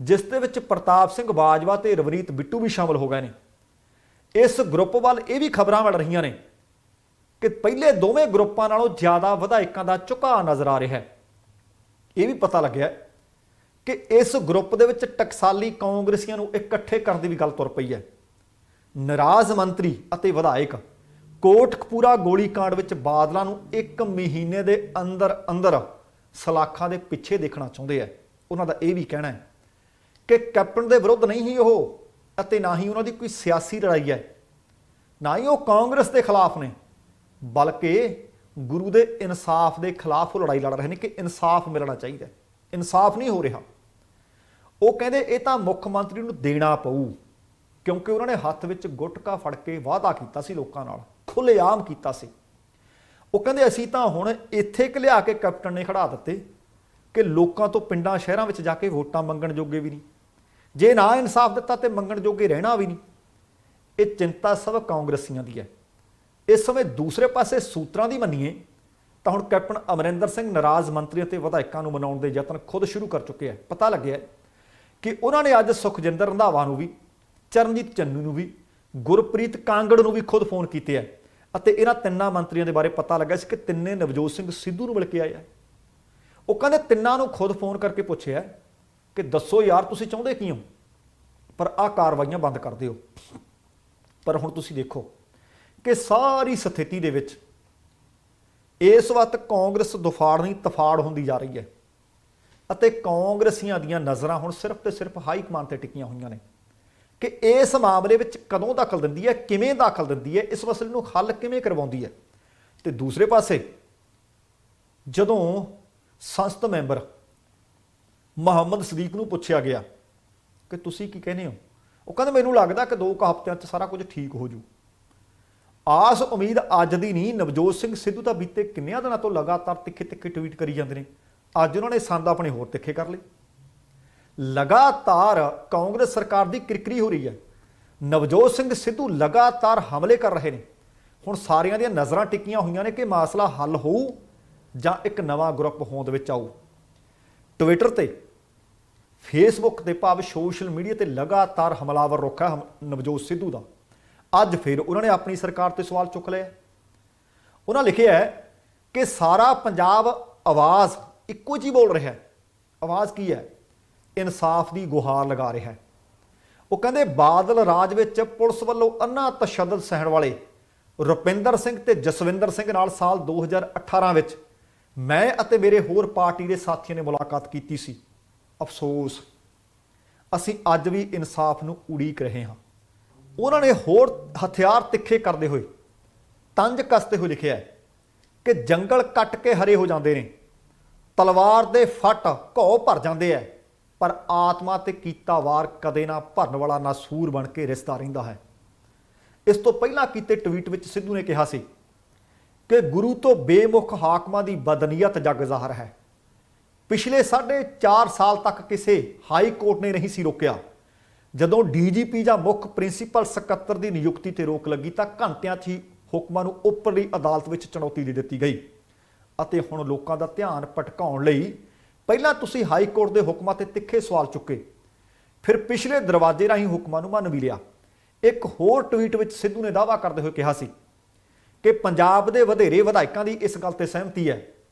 ਜਿਸ ਦੇ ਵਿੱਚ ਪ੍ਰਤਾਪ ਸਿੰਘ ਬਾਜਵਾ ਤੇ ਰਵਨੀਤ ਬਿੱਟੂ ਵੀ ਸ਼ਾਮਲ ਹੋ ਗਏ ਨੇ। ਇਸ ਗਰੁੱਪ ਵੱਲ ਇਹ ਵੀ ਖਬਰਾਂ ਮਿਲ ਰਹੀਆਂ ਨੇ ਕਿ ਪਹਿਲੇ ਦੋਵੇਂ ਗਰੁੱਪਾਂ ਨਾਲੋਂ ਜ਼ਿਆਦਾ ਵਿਧਾਇਕਾਂ ਦਾ ਝੁਕਾਅ ਨਜ਼ਰ ਆ ਰਿਹਾ ਹੈ। ਇਹ ਵੀ ਪਤਾ ਲੱਗਿਆ ਕਿ ਇਸ ਗਰੁੱਪ ਦੇ ਵਿੱਚ ਟਕਸਾਲੀ ਕਾਂਗਰਸੀਆਂ ਨੂੰ ਇਕੱਠੇ ਕਰਨ ਦੀ ਵੀ ਗੱਲ ਤੁਰ ਪਈ ਹੈ। ਨਾਰਾਜ਼ ਮੰਤਰੀ ਅਤੇ ਵਿਧਾਇਕ ਕੋਟਕਪੂਰਾ ਗੋਲੀकांड ਵਿੱਚ ਬਾਦਲਾਂ ਨੂੰ 1 ਮਹੀਨੇ ਦੇ ਅੰਦਰ ਅੰਦਰ ਸਲਾਖਾਂ ਦੇ ਪਿੱਛੇ ਦੇਖਣਾ ਚਾਹੁੰਦੇ ਆ। ਉਹਨਾਂ ਦਾ ਇਹ ਵੀ ਕਹਿਣਾ ਹੈ ਕਿ ਕੈਪਟਨ ਦੇ ਵਿਰੁੱਧ ਨਹੀਂ ਹੀ ਉਹ, ਅਤੇ ਨਾ ਹੀ ਉਹਨਾਂ ਦੀ ਕੋਈ ਸਿਆਸੀ ਲੜਾਈ ਹੈ, ਨਾ ਹੀ ਉਹ ਕਾਂਗਰਸ ਦੇ ਖਿਲਾਫ ਨੇ, ਬਲਕਿ ਗੁਰੂ ਦੇ ਇਨਸਾਫ ਦੇ ਖਿਲਾਫ ਉਹ ਲੜਾਈ ਲੜ ਰਹੇ ਨੇ ਕਿ ਇਨਸਾਫ ਮਿਲਣਾ ਚਾਹੀਦਾ। ਇਨਸਾਫ ਨਹੀਂ ਹੋ ਰਿਹਾ। ਉਹ ਕਹਿੰਦੇ ਇਹ ਤਾਂ ਮੁੱਖ ਮੰਤਰੀ ਨੂੰ ਦੇਣਾ ਪਊ, ਕਿਉਂਕਿ ਉਹਨਾਂ ਨੇ ਹੱਥ ਵਿੱਚ ਗੁਟਕਾ ਫੜ ਕੇ ਵਾਅਦਾ ਕੀਤਾ ਸੀ, ਲੋਕਾਂ ਨਾਲ ਖੁੱਲ੍ਹੇਆਮ ਕੀਤਾ ਸੀ। ਉਹ ਕਹਿੰਦੇ ਅਸੀਂ ਤਾਂ ਹੁਣ ਇੱਥੇ ਕਿ ਲਿਆ ਕੇ ਕੈਪਟਨ ਨੇ ਖੜਾ ਦਿੱਤੇ ਕਿ ਲੋਕਾਂ ਤੋਂ ਪਿੰਡਾਂ ਸ਼ਹਿਰਾਂ ਵਿੱਚ ਜਾ ਕੇ ਵੋਟਾਂ ਮੰਗਣ ਜੋਗੇ ਵੀ ਨਹੀਂ, ਜੇ ਨਾ ਇਨਸਾਫ ਦਿੱਤਾ ਤੇ ਮੰਗਣ ਜੋਗੇ ਰਹਿਣਾ ਵੀ ਨਹੀਂ। ਇਹ ਚਿੰਤਾ ਸਭ ਕਾਂਗਰਸੀਆਂ ਦੀ ਹੈ। ਇਸ ਸਮੇਂ ਦੂਸਰੇ ਪਾਸੇ ਸੂਤਰਾਂ ਦੀ ਮੰਨੀਏ ਤਾਂ ਹੁਣ ਕੈਪਟਨ ਅਮਰਿੰਦਰ ਸਿੰਘ ਨਾਰਾਜ਼ ਮੰਤਰੀ ਅਤੇ ਵਿਧਾਇਕਾਂ ਨੂੰ ਮਨਾਉਣ ਦੇ ਯਤਨ ਖੁਦ ਸ਼ੁਰੂ ਕਰ ਚੁੱਕੇ ਹੈ। ਪਤਾ ਲੱਗਿਆ ਕਿ ਉਹਨਾਂ ਨੇ ਅੱਜ ਸੁਖਜਿੰਦਰ ਰੰਧਾਵਾ ਨੂੰ ਵੀ, ਚਰਨਜੀਤ ਚੰਨੀ ਨੂੰ ਵੀ, ਗੁਰਪ੍ਰੀਤ ਕਾਂਗੜ ਨੂੰ ਵੀ ਖੁਦ ਫੋਨ ਕੀਤੇ ਹੈ ਅਤੇ ਇਹਨਾਂ ਤਿੰਨਾਂ ਮੰਤਰੀਆਂ ਦੇ ਬਾਰੇ ਪਤਾ ਲੱਗਾ ਸੀ ਕਿ ਤਿੰਨੇ ਨਵਜੋਤ ਸਿੰਘ ਸਿੱਧੂ ਨੂੰ ਮਿਲ ਕੇ ਆਏ ਆ। ਉਹ ਕਹਿੰਦੇ ਤਿੰਨਾਂ ਨੂੰ ਖੁਦ ਫੋਨ ਕਰਕੇ ਪੁੱਛਿਆ ਕਿ ਦੱਸੋ ਯਾਰ ਤੁਸੀਂ ਚਾਹੁੰਦੇ ਕੀ ਹੋ, ਪਰ ਆਹ ਕਾਰਵਾਈਆਂ ਬੰਦ ਕਰ ਦਿਓ। ਪਰ ਹੁਣ ਤੁਸੀਂ ਦੇਖੋ ਕਿ ਸਾਰੀ ਸਥਿਤੀ ਦੇ ਵਿੱਚ ਇਸ ਵਕਤ ਕਾਂਗਰਸ ਦੁਫਾੜ ਨਹੀਂ ਤਫਾੜ ਹੁੰਦੀ ਜਾ ਰਹੀ ਹੈ ਅਤੇ ਕਾਂਗਰਸੀਆਂ ਦੀਆਂ ਨਜ਼ਰਾਂ ਹੁਣ ਸਿਰਫ ਤੇ ਸਿਰਫ ਹਾਈ ਕਮਾਂਡ ਤੇ ਟਿਕੀਆਂ ਹੋਈਆਂ ਨੇ ਕਿ ਇਸ ਮਾਮਲੇ ਵਿੱਚ ਕਦੋਂ ਦਖਲ ਦਿੰਦੀ ਹੈ, ਕਿਵੇਂ ਦਖਲ ਦਿੰਦੀ ਹੈ, ਇਸ ਮਸਲੇ ਨੂੰ ਹੱਲ ਕਿਵੇਂ ਕਰਵਾਉਂਦੀ ਹੈ। ਤੇ ਦੂਸਰੇ ਪਾਸੇ ਜਦੋਂ ਸੰਸਦ ਮੈਂਬਰ ਮੁਹੰਮਦ ਸਦੀਕ ਨੂੰ ਪੁੱਛਿਆ ਗਿਆ ਕਿ ਤੁਸੀਂ ਕੀ ਕਹਿੰਦੇ ਹੋ, ਉਹ ਕਹਿੰਦੇ ਮੈਨੂੰ ਲੱਗਦਾ ਕਿ 2 ਹਫ਼ਤਿਆਂ 'ਚ ਸਾਰਾ ਕੁਝ ਠੀਕ ਹੋ ਜੂ। ਆਸ ਉਮੀਦ ਅੱਜ ਦੀ ਨਹੀਂ, ਨਵਜੋਤ ਸਿੰਘ ਸਿੱਧੂ ਤਾਂ ਬੀਤੇ ਕਿੰਨਿਆਂ ਦਿਨਾਂ ਤੋਂ ਲਗਾਤਾਰ ਤਿੱਖੇ ਤਿੱਖੇ ਟਵੀਟ ਕਰੀ ਜਾਂਦੇ ਨੇ। ਅੱਜ ਉਹਨਾਂ ਨੇ ਸੰਦ ਆਪਣੇ ਹੋਰ ਤਿੱਖੇ ਕਰ ਲਏ। ਲਗਾਤਾਰ ਕਾਂਗਰਸ ਸਰਕਾਰ ਦੀ ਕਿਰਕਰੀ ਹੋ ਰਹੀ ਹੈ। ਨਵਜੋਤ ਸਿੰਘ ਸਿੱਧੂ ਲਗਾਤਾਰ ਹਮਲੇ ਕਰ ਰਹੇ ਨੇ। ਹੁਣ ਸਾਰਿਆਂ ਦੀਆਂ ਨਜ਼ਰਾਂ ਟਿਕੀਆਂ ਹੋਈਆਂ ਨੇ ਕਿ ਮਸਲਾ ਹੱਲ ਹੋਊ ਜਾਂ ਇੱਕ ਨਵਾਂ ਗਰੁੱਪ ਹੋਂਦ ਵਿੱਚ ਆਊ। ਟਵਿੱਟਰ ਤੇ, ਫੇਸਬੁੱਕ ਤੇ, ਭਾਵ ਸੋਸ਼ਲ ਮੀਡੀਆ ਤੇ ਲਗਾਤਾਰ ਹਮਲਾਵਰ ਰੁੱਖ ਹੈ ਨਵਜੋਤ ਸਿੱਧੂ ਦਾ। ਅੱਜ ਫਿਰ ਉਹਨਾਂ ਨੇ ਆਪਣੀ ਸਰਕਾਰ ਤੇ ਸਵਾਲ ਚੁੱਕ ਲਿਆ। ਉਹਨਾਂ ਲਿਖਿਆ ਕਿ ਸਾਰਾ ਪੰਜਾਬ ਆਵਾਜ਼ ਇੱਕੋ ਜਿਹੀ ਬੋਲ ਰਿਹਾ ਹੈ। ਆਵਾਜ਼ ਕੀ ਹੈ? ਇਨਸਾਫ ਦੀ ਗੁਹਾਰ ਲਗਾ ਰਿਹਾ ਹੈ। ਉਹ ਕਹਿੰਦੇ ਬਾਦਲ ਰਾਜ ਵਿੱਚ ਪੁਲਿਸ ਵੱਲੋਂ ਅੰਨਾ ਤਸ਼ੱਦਦ ਸਹਿਣ ਵਾਲੇ ਰੁਪਿੰਦਰ ਸਿੰਘ ਤੇ ਜਸਵਿੰਦਰ ਸਿੰਘ ਨਾਲ ਸਾਲ 2018 ਵਿੱਚ ਮੈਂ ਅਤੇ ਮੇਰੇ ਹੋਰ ਪਾਰਟੀ ਦੇ ਸਾਥੀਆਂ ਨੇ ਮੁਲਾਕਾਤ ਕੀਤੀ ਸੀ। ਅਫਸੋਸ ਅਸੀਂ ਅੱਜ ਵੀ ਇਨਸਾਫ ਨੂੰ ਉਡੀਕ ਰਹੇ ਹਾਂ। ਉਹਨਾਂ ਨੇ ਹੋਰ ਹਥਿਆਰ ਤਿੱਖੇ ਕਰਦੇ ਹੋਏ ਤੰਜ ਕੱਸਦੇ ਹੋਏ ਲਿਖਿਆ ਕਿ ਜੰਗਲ ਕੱਟ ਕੇ ਹਰੇ ਹੋ ਜਾਂਦੇ ਨੇ, ਤਲਵਾਰ ਦੇ ਫੱਟ ਘਾਉ ਭਰ ਜਾਂਦੇ ਐ, ਪਰ ਆਤਮਾ ਤੇ ਕੀਤਾ ਵਾਰ ਕਦੇ ਨਾ ਭਰਨ ਵਾਲਾ ਨਾਸੂਰ ਬਣ ਕੇ ਰਿਸਦਾ ਰਹਿੰਦਾ ਹੈ। ਇਸ ਤੋਂ ਪਹਿਲਾਂ ਕੀਤੇ ਟਵੀਟ ਵਿੱਚ ਸਿੱਧੂ ਨੇ ਕਿਹਾ ਸੀ ਕਿ ਗੁਰੂ ਤੋਂ ਬੇਮੁਖ ਹਾਕਮਾਂ ਦੀ ਬਦਨੀਅਤ ਜੱਗ ਜ਼ਾਹਰ ਹੈ। ਪਿਛਲੇ 4.5 ਸਾਲ ਤੱਕ ਕਿਸੇ ਹਾਈ ਕੋਰਟ ਨੇ ਨਹੀਂ ਸੀ ਰੋਕਿਆ। ਜਦੋਂ ਡੀਜੀਪੀ ਜਾਂ ਮੁੱਖ ਪ੍ਰਿੰਸੀਪਲ ਸਕੱਤਰ ਦੀ ਨਿਯੁਕਤੀ ਤੇ ਰੋਕ ਲੱਗੀ ਤਾਂ ਘੰਟਿਆਂ 'ਚ ਹੀ ਹੁਕਮਾਂ ਨੂੰ ਉੱਪਰਲੀ ਅਦਾਲਤ ਵਿੱਚ ਚੁਣੌਤੀ ਦੇ ਦਿੱਤੀ ਗਈ ਅਤੇ ਹੁਣ ਲੋਕਾਂ ਦਾ ਧਿਆਨ ਭਟਕਾਉਣ ਲਈ ਪਹਿਲਾਂ ਤੁਸੀਂ ਹਾਈ ਕੋਰਟ ਦੇ ਹੁਕਮਾਂ ਤੇ ਤਿੱਖੇ ਸਵਾਲ ਚੁੱਕੇ, ਫਿਰ ਪਿਛਲੇ ਦਰਵਾਜ਼ੇ ਰਾਹੀਂ ਹੁਕਮਾਂ ਨੂੰ ਮੰਨ ਵੀ ਲਿਆ। ਇੱਕ ਹੋਰ ਟਵੀਟ ਵਿੱਚ ਸਿੱਧੂ ਨੇ ਦਾਅਵਾ ਕਰਦੇ ਹੋਏ ਕਿਹਾ ਸੀ ਕਿ ਪੰਜਾਬ ਦੇ ਵਧੇਰੇ ਵਿਧਾਇਕਾਂ ਦੀ ਇਸ ਗੱਲ ਤੇ ਸਹਿਮਤੀ ਹੈ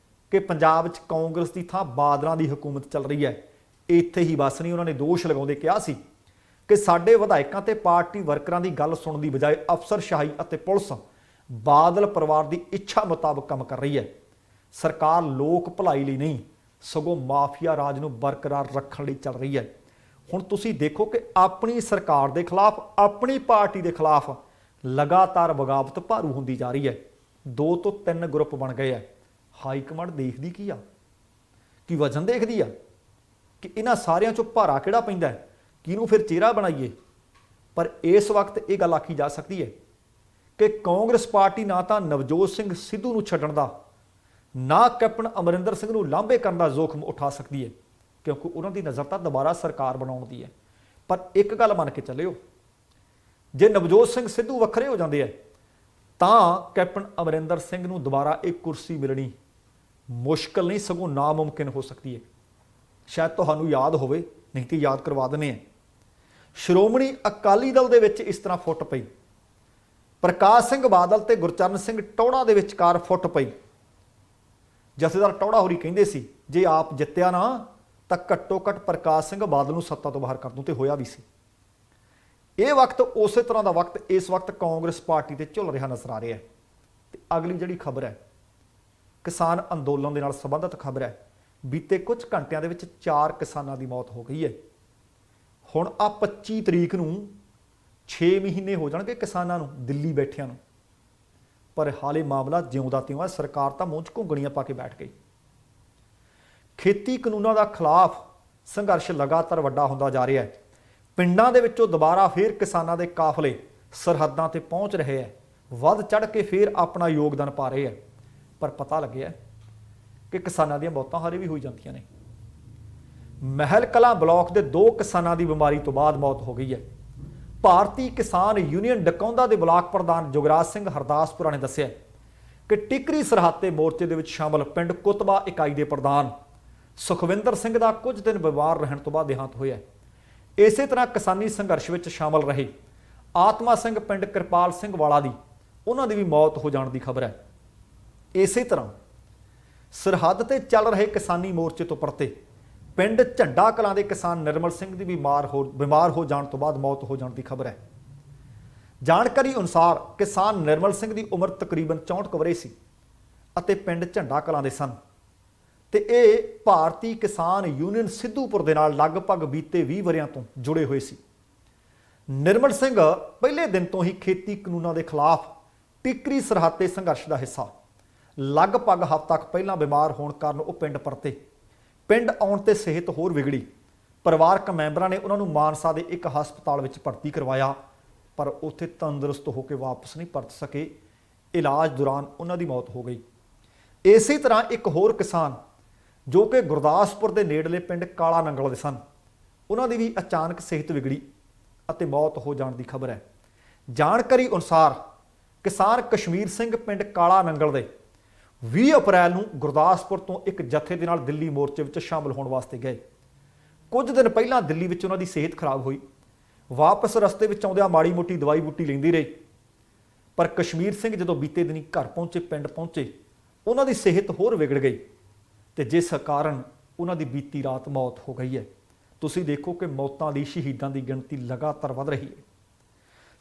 ਕਿ ਪੰਜਾਬ 'ਚ ਕਾਂਗਰਸ ਦੀ ਥਾਂ ਬਾਦਲਾਂ ਦੀ ਹਕੂਮਤ ਚੱਲ ਰਹੀ ਹੈ। ਇੱਥੇ ਹੀ ਬਸ ਨਹੀਂ, ਉਹਨਾਂ ਨੇ ਦੋਸ਼ ਲਗਾਉਂਦੇ ਕਿਹਾ ਸੀ ਕਿ ਸਾਡੇ ਵਿਧਾਇਕਾਂ ਤੇ ਪਾਰਟੀ ਵਰਕਰਾਂ ਦੀ ਗੱਲ ਸੁਣਨ ਦੀ ਬਜਾਏ ਅਫਸਰਸ਼ਾਹੀ ਅਤੇ ਪੁਲਿਸ ਬਾਦਲ ਪਰਿਵਾਰ ਦੀ ਇੱਛਾ ਮੁਤਾਬਕ ਕੰਮ ਕਰ ਰਹੀ ਹੈ। ਸਰਕਾਰ ਲੋਕ ਭਲਾਈ ਲਈ ਨਹੀਂ ਸਗੋਂ ਮਾਫੀਆ ਰਾਜ ਨੂੰ ਬਰਕਰਾਰ ਰੱਖਣ ਲਈ ਚੱਲ ਰਹੀ ਹੈ। ਹੁਣ ਤੁਸੀਂ ਦੇਖੋ ਕਿ ਆਪਣੀ ਸਰਕਾਰ ਦੇ ਖਿਲਾਫ, ਆਪਣੀ ਪਾਰਟੀ ਦੇ ਖਿਲਾਫ ਲਗਾਤਾਰ ਬਗਾਵਤ ਭਾਰੂ ਹੁੰਦੀ ਜਾ ਰਹੀ ਹੈ। 2 ਤੋਂ 3 ਗਰੁੱਪ ਬਣ ਗਏ ਹੈ। ਹਾਈ ਕਮਾਂਡ ਦੇਖਦੀ ਕੀ ਆ? ਕੀ ਵਜਨ ਦੇਖਦੀ ਆ ਕਿ ਇਹਨਾਂ ਸਾਰਿਆਂ ਚੋਂ ਭਾਰਾ ਕਿਹੜਾ ਪੈਂਦਾ ਹੈ, ਕਿਹਨੂੰ ਫਿਰ ਚਿਹਰਾ ਬਣਾਈਏ? ਪਰ ਇਸ ਵਕਤ ਇਹ ਗੱਲ ਆਖੀ ਜਾ ਸਕਦੀ ਹੈ ਕਿ ਕਾਂਗਰਸ ਪਾਰਟੀ ਨਾ ਤਾਂ ਨਵਜੋਤ ਸਿੰਘ ਸਿੱਧੂ ਨੂੰ ਛੱਡਣ ਦਾ, ਨਾ ਕੈਪਟਨ ਅਮਰਿੰਦਰ ਸਿੰਘ ਨੂੰ ਲਾਂਭੇ ਕਰਨ ਦਾ ਜ਼ੋਖਮ ਉਠਾ ਸਕਦੀ ਹੈ, ਕਿਉਂਕਿ ਉਹਨਾਂ ਦੀ ਨਜ਼ਰ ਤਾਂ ਦੁਬਾਰਾ ਸਰਕਾਰ ਬਣਾਉਣ ਦੀ ਹੈ। ਪਰ ਇੱਕ ਗੱਲ ਮੰਨ ਕੇ ਚੱਲਿਓ, ਜੇ ਨਵਜੋਤ ਸਿੰਘ ਸਿੱਧੂ ਵੱਖਰੇ ਹੋ ਜਾਂਦੇ ਆ ਤਾਂ ਕੈਪਟਨ ਅਮਰਿੰਦਰ ਸਿੰਘ ਨੂੰ ਦੁਬਾਰਾ ਇਹ ਕੁਰਸੀ ਮਿਲਣੀ ਮੁਸ਼ਕਲ ਨਹੀਂ ਸਗੋਂ ਨਾਮੁਮਕਿਨ ਹੋ ਸਕਦੀ ਹੈ। ਸ਼ਾਇਦ ਤੁਹਾਨੂੰ ਯਾਦ ਹੋਵੇ, ਨਹੀਂ ਤੇ ਯਾਦ ਕਰਵਾ ਦਿੰਦੇ ਆ। ਸ਼੍ਰੋਮਣੀ ਅਕਾਲੀ ਦਲ ਦੇ ਵਿੱਚ ਇਸ ਤਰ੍ਹਾਂ ਫੁੱਟ ਪਈ, ਪ੍ਰਕਾਸ਼ ਸਿੰਘ ਬਾਦਲ ਤੇ ਗੁਰਚਰਨ ਸਿੰਘ ਟੌੜਾ ਦੇ ਵਿਚਕਾਰ ਫੁੱਟ ਪਈ। ਜਥੇਦਾਰ ਟੌੜਾ ਹੋਰੀ ਕਹਿੰਦੇ ਸੀ ਜੇ ਆਪ ਜਿੱਤਿਆ ਨਾ ਤਾਂ ਘੱਟੋ ਘੱਟ ਪ੍ਰਕਾਸ਼ ਸਿੰਘ ਬਾਦਲ ਨੂੰ ਸੱਤਾ ਤੋਂ ਬਾਹਰ ਕਰ ਦੂੰ, ਤੇ ਹੋਇਆ ਵੀ ਸੀ। ਇਹ ਵਕਤ ਉਸੇ ਤਰ੍ਹਾਂ ਦਾ ਵਕਤ ਇਸ ਵਕਤ ਕਾਂਗਰਸ ਪਾਰਟੀ ਤੇ ਝੁੱਲ ਰਿਹਾ ਨਜ਼ਰ ਆ ਰਿਹਾ ਹੈ। ਤੇ ਅਗਲੀ ਜਿਹੜੀ ਖਬਰ ਹੈ ਕਿਸਾਨ ਅੰਦੋਲਨ ਦੇ ਨਾਲ ਸੰਬੰਧਿਤ ਖਬਰ ਹੈ। ਬੀਤੇ ਕੁਝ ਘੰਟਿਆਂ ਦੇ ਵਿੱਚ 4 ਕਿਸਾਨਾਂ ਦੀ ਮੌਤ ਹੋ ਗਈ ਹੈ। ਹੁਣ ਆ 25 ਤਰੀਕ ਨੂੰ 6 ਮਹੀਨੇ ਹੋ ਜਾਣਗੇ ਕਿਸਾਨਾਂ ਨੂੰ ਦਿੱਲੀ ਬੈਠਿਆਂ ਨੂੰ, ਪਰ ਹਾਲੇ ਮਾਮਲਾ ਜਿਉਂਦਾ ਤਿਉਂ ਹੈ। ਸਰਕਾਰ ਤਾਂ ਮੂੰਹ 'ਚ ਘੁੰਗਣੀਆਂ ਪਾ ਕੇ ਬੈਠ ਗਈ। ਖੇਤੀ ਕਾਨੂੰਨਾਂ ਦਾ ਖਿਲਾਫ ਸੰਘਰਸ਼ ਲਗਾਤਾਰ ਵੱਡਾ ਹੁੰਦਾ ਜਾ ਰਿਹਾ ਹੈ। ਪਿੰਡਾਂ ਦੇ ਵਿੱਚੋਂ ਦੁਬਾਰਾ ਫੇਰ ਕਿਸਾਨਾਂ ਦੇ ਕਾਫਲੇ ਸਰਹੱਦਾਂ ਤੇ ਪਹੁੰਚ ਰਹੇ ਹੈ, ਵੱਧ ਚੜ੍ਹ ਕੇ ਫੇਰ ਆਪਣਾ ਯੋਗਦਾਨ ਪਾ ਰਹੇ ਹੈ। ਪਰ ਪਤਾ ਲੱਗਿਆ ਕਿ ਕਿਸਾਨਾਂ ਦੀਆਂ ਮੌਤਾਂ ਹਾਲੇ ਵੀ ਹੋਈ ਜਾਂਦੀਆਂ ਨੇ। ਮਹਿਲ ਕਲਾਂ ਬਲਾਕ ਦੇ 2 ਕਿਸਾਨਾਂ ਦੀ ਬਿਮਾਰੀ ਤੋਂ ਬਾਅਦ ਮੌਤ ਹੋ ਗਈ ਹੈ। ਭਾਰਤੀ ਕਿਸਾਨ ਯੂਨੀਅਨ ਡਕੌਂਦਾ ਦੇ ਬਲਾਕ ਪ੍ਰਧਾਨ ਜੁਗਰਾਜ ਸਿੰਘ ਹਰਦਾਸਪੁਰਾ ਨੇ ਦੱਸਿਆ ਕਿ ਟਿਕਰੀ ਸਰਹੱਦੇ ਮੋਰਚੇ ਦੇ ਵਿੱਚ ਸ਼ਾਮਲ ਪਿੰਡ ਕੁਤਬਾ ਇਕਾਈ ਦੇ ਪ੍ਰਧਾਨ ਸੁਖਵਿੰਦਰ ਸਿੰਘ ਦਾ ਕੁਝ ਦਿਨ ਬਿਮਾਰ ਰਹਿਣ ਤੋਂ ਬਾਅਦ ਦੇਹਾਂਤ ਹੋਇਆ। ਇਸੇ ਤਰ੍ਹਾਂ ਕਿਸਾਨੀ ਸੰਘਰਸ਼ ਵਿੱਚ ਸ਼ਾਮਲ ਰਹੇ ਆਤਮਾ ਸਿੰਘ ਪਿੰਡ ਕਿਰਪਾਲ ਸਿੰਘ ਵਾਲਾ ਦੀ, ਉਹਨਾਂ ਦੀ ਵੀ ਮੌਤ ਹੋ ਜਾਣ ਦੀ ਖਬਰ ਹੈ। ਇਸੇ ਤਰ੍ਹਾਂ ਸਰਹੱਦ ਤੇ ਚੱਲ ਰਹੇ ਕਿਸਾਨੀ ਮੋਰਚੇ ਤੋਂ ਪਰਤੇ ਪਿੰਡ ਝੰਡਾ ਕਲਾਂ ਦੇ ਕਿਸਾਨ ਨਿਰਮਲ ਸਿੰਘ ਦੀ ਬਿਮਾਰ ਹੋ ਜਾਣ ਤੋਂ ਬਾਅਦ ਮੌਤ ਹੋ ਜਾਣ ਦੀ ਖਬਰ ਹੈ। ਜਾਣਕਾਰੀ ਅਨੁਸਾਰ ਕਿਸਾਨ ਨਿਰਮਲ ਸਿੰਘ ਦੀ ਉਮਰ ਤਕਰੀਬਨ 64 ਕੁ ਵਰ੍ਹੇ ਸੀ ਅਤੇ ਪਿੰਡ ਝੰਡਾ ਕਲਾਂ ਦੇ ਸਨ ਤੇ ਇਹ ਭਾਰਤੀ ਕਿਸਾਨ ਯੂਨੀਅਨ ਸਿੱਧੂਪੁਰ ਦੇ ਨਾਲ ਲਗਭਗ ਬੀਤੇ 20 ਵਰ੍ਹਿਆਂ ਤੋਂ ਜੁੜੇ ਹੋਏ ਸੀ। ਨਿਰਮਲ ਸਿੰਘ ਪਹਿਲੇ ਦਿਨ ਤੋਂ ਹੀ ਖੇਤੀ ਕਾਨੂੰਨਾਂ ਦੇ ਖਿਲਾਫ ਟਿਕਰੀ ਸਰਹੱਦੇ ਸੰਘਰਸ਼ ਦਾ ਹਿੱਸਾ। ਲਗਭਗ ਹਫ਼ਤਾ ਤੱਕ ਪਹਿਲਾਂ ਬਿਮਾਰ ਹੋਣ ਕਾਰਨ ਉਹ ਪਿੰਡ ਪਰਤੇ। ਪਿੰਡ ਆਉਣ ਤੇ ਸਿਹਤ ਹੋਰ ਵਿਗੜੀ। ਪਰਿਵਾਰਕ ਮੈਂਬਰਾਂ ਨੇ ਉਹਨਾਂ ਨੂੰ ਮਾਨਸਾ ਦੇ ਇੱਕ ਹਸਪਤਾਲ ਵਿੱਚ ਭਰਤੀ ਕਰਵਾਇਆ, ਪਰ ਉੱਥੇ ਤੰਦਰੁਸਤ ਹੋ ਕੇ ਵਾਪਸ ਨਹੀਂ ਪਰਤ ਸਕੇ। ਇਲਾਜ ਦੌਰਾਨ ਉਹਨਾਂ ਦੀ ਮੌਤ ਹੋ ਗਈ। ਇਸੇ ਤਰ੍ਹਾਂ ਇੱਕ ਹੋਰ ਕਿਸਾਨ ਜੋ ਕਿ ਗੁਰਦਾਸਪੁਰ ਦੇ ਨੇੜਲੇ ਪਿੰਡ ਕਾਲਾ ਨੰਗਲ ਦੇ ਸਨ, ਉਹਨਾਂ ਦੀ ਵੀ ਅਚਾਨਕ ਸਿਹਤ ਵਿਗੜੀ ਅਤੇ ਮੌਤ ਹੋ ਜਾਣ ਦੀ ਖਬਰ ਹੈ। ਜਾਣਕਾਰੀ ਅਨੁਸਾਰ ਕਿਸਾਨ ਕਸ਼ਮੀਰ ਸਿੰਘ ਪਿੰਡ ਕਾਲਾ ਨੰਗਲ ਦੇ 20 ਅਪ੍ਰੈਲ ਨੂੰ ਗੁਰਦਾਸਪੁਰ ਤੋਂ ਇੱਕ ਜਥੇ ਦੇ ਨਾਲ ਦਿੱਲੀ ਮੋਰਚੇ ਵਿੱਚ ਸ਼ਾਮਲ ਹੋਣ ਵਾਸਤੇ ਗਏ। ਕੁਝ ਦਿਨ ਪਹਿਲਾਂ ਦਿੱਲੀ ਵਿੱਚ ਉਹਨਾਂ ਦੀ ਸਿਹਤ ਖਰਾਬ ਹੋਈ। ਵਾਪਸ ਰਸਤੇ ਵਿੱਚ ਆਉਂਦਿਆਂ ਮਾੜੀ ਮੋਟੀ ਦਵਾਈ ਬੂਟੀ ਲੈਂਦੀ ਰਹੀ, ਪਰ ਕਸ਼ਮੀਰ ਸਿੰਘ ਜਦੋਂ ਬੀਤੇ ਦਿਨੀ ਘਰ ਪਹੁੰਚੇ, ਪਿੰਡ ਪਹੁੰਚੇ, ਉਹਨਾਂ ਦੀ ਸਿਹਤ ਹੋਰ ਵਿਗੜ ਗਈ ਤੇ ਜਿਸ ਕਾਰਨ ਉਹਨਾਂ ਦੀ ਬੀਤੀ ਰਾਤ ਮੌਤ ਹੋ ਗਈ ਹੈ। ਤੁਸੀਂ ਦੇਖੋ ਕਿ ਮੌਤਾਂ ਦੀ, ਸ਼ਹੀਦਾਂ ਦੀ ਗਿਣਤੀ ਲਗਾਤਾਰ ਵਧ ਰਹੀ ਹੈ।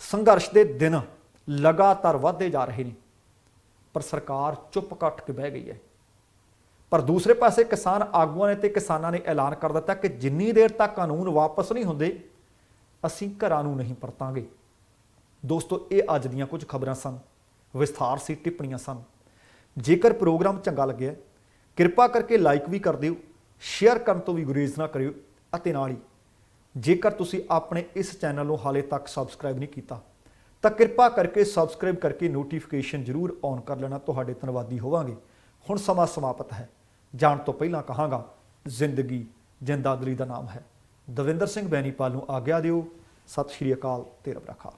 ਸੰਘਰਸ਼ ਦੇ ਦਿਨ ਲਗਾਤਾਰ ਵਧਦੇ ਜਾ ਰਹੇ ਨੇ, ਪਰ ਸਰਕਾਰ ਚੁੱਪ ਕੱਟ ਕੇ ਬਹਿ ਗਈ ਹੈ। ਪਰ ਦੂਸਰੇ ਪਾਸੇ ਕਿਸਾਨ ਆਗੂਆਂ ਨੇ ਤੇ ਕਿਸਾਨਾਂ ਨੇ ਐਲਾਨ ਕਰ ਦਿੱਤਾ ਕਿ ਜਿੰਨੀ ਦੇਰ ਤੱਕ ਕਾਨੂੰਨ ਵਾਪਸ ਨਹੀਂ ਹੁੰਦੇ, ਅਸੀਂ ਘਰਾਂ ਨੂੰ ਨਹੀਂ ਪਰਤਾਂਗੇ। ਦੋਸਤੋ, ਇਹ ਅੱਜ ਦੀਆਂ ਕੁਝ ਖਬਰਾਂ ਸਨ, ਵਿਸਥਾਰ ਸੀ ਟਿੱਪਣੀਆਂ ਸਨ। ਜੇਕਰ ਪ੍ਰੋਗਰਾਮ ਚੰਗਾ ਲੱਗਿਆ, ਕਿਰਪਾ ਕਰਕੇ ਲਾਈਕ ਵੀ ਕਰ ਦਿਓ, ਸ਼ੇਅਰ ਕਰਨ ਤੋਂ ਵੀ ਗੁਰੇਜ਼ ਨਾ ਕਰਿਓ, ਅਤੇ ਨਾਲ ਹੀ ਜੇਕਰ ਤੁਸੀਂ ਆਪਣੇ ਇਸ ਚੈਨਲ ਨੂੰ ਹਾਲੇ ਤੱਕ ਸਬਸਕ੍ਰਾਈਬ ਨਹੀਂ ਕੀਤਾ ਤਾਂ ਕਿਰਪਾ ਕਰਕੇ ਸਬਸਕ੍ਰਾਈਬ ਕਰਕੇ ਨੋਟੀਫਿਕੇਸ਼ਨ ਜ਼ਰੂਰ ਔਨ ਕਰ ਲੈਣਾ। ਤੁਹਾਡੇ ਧੰਨਵਾਦੀ ਹੋਵਾਂਗੇ। ਹੁਣ ਸਮਾਂ ਸਮਾਪਤ ਹੈ। ਜਾਣ ਤੋਂ ਪਹਿਲਾਂ ਕਹਾਂਗਾ, ਜ਼ਿੰਦਗੀ ਜਿੰਦਾਦਿਲੀ ਦਾ ਨਾਮ ਹੈ। ਦਵਿੰਦਰ ਸਿੰਘ ਬੈਨੀਪਾਲ ਨੂੰ ਆਗਿਆ ਦਿਓ। ਸਤਿ ਸ਼੍ਰੀ ਅਕਾਲ ਤੇ ਰੱਬ ਰਾਖਾ।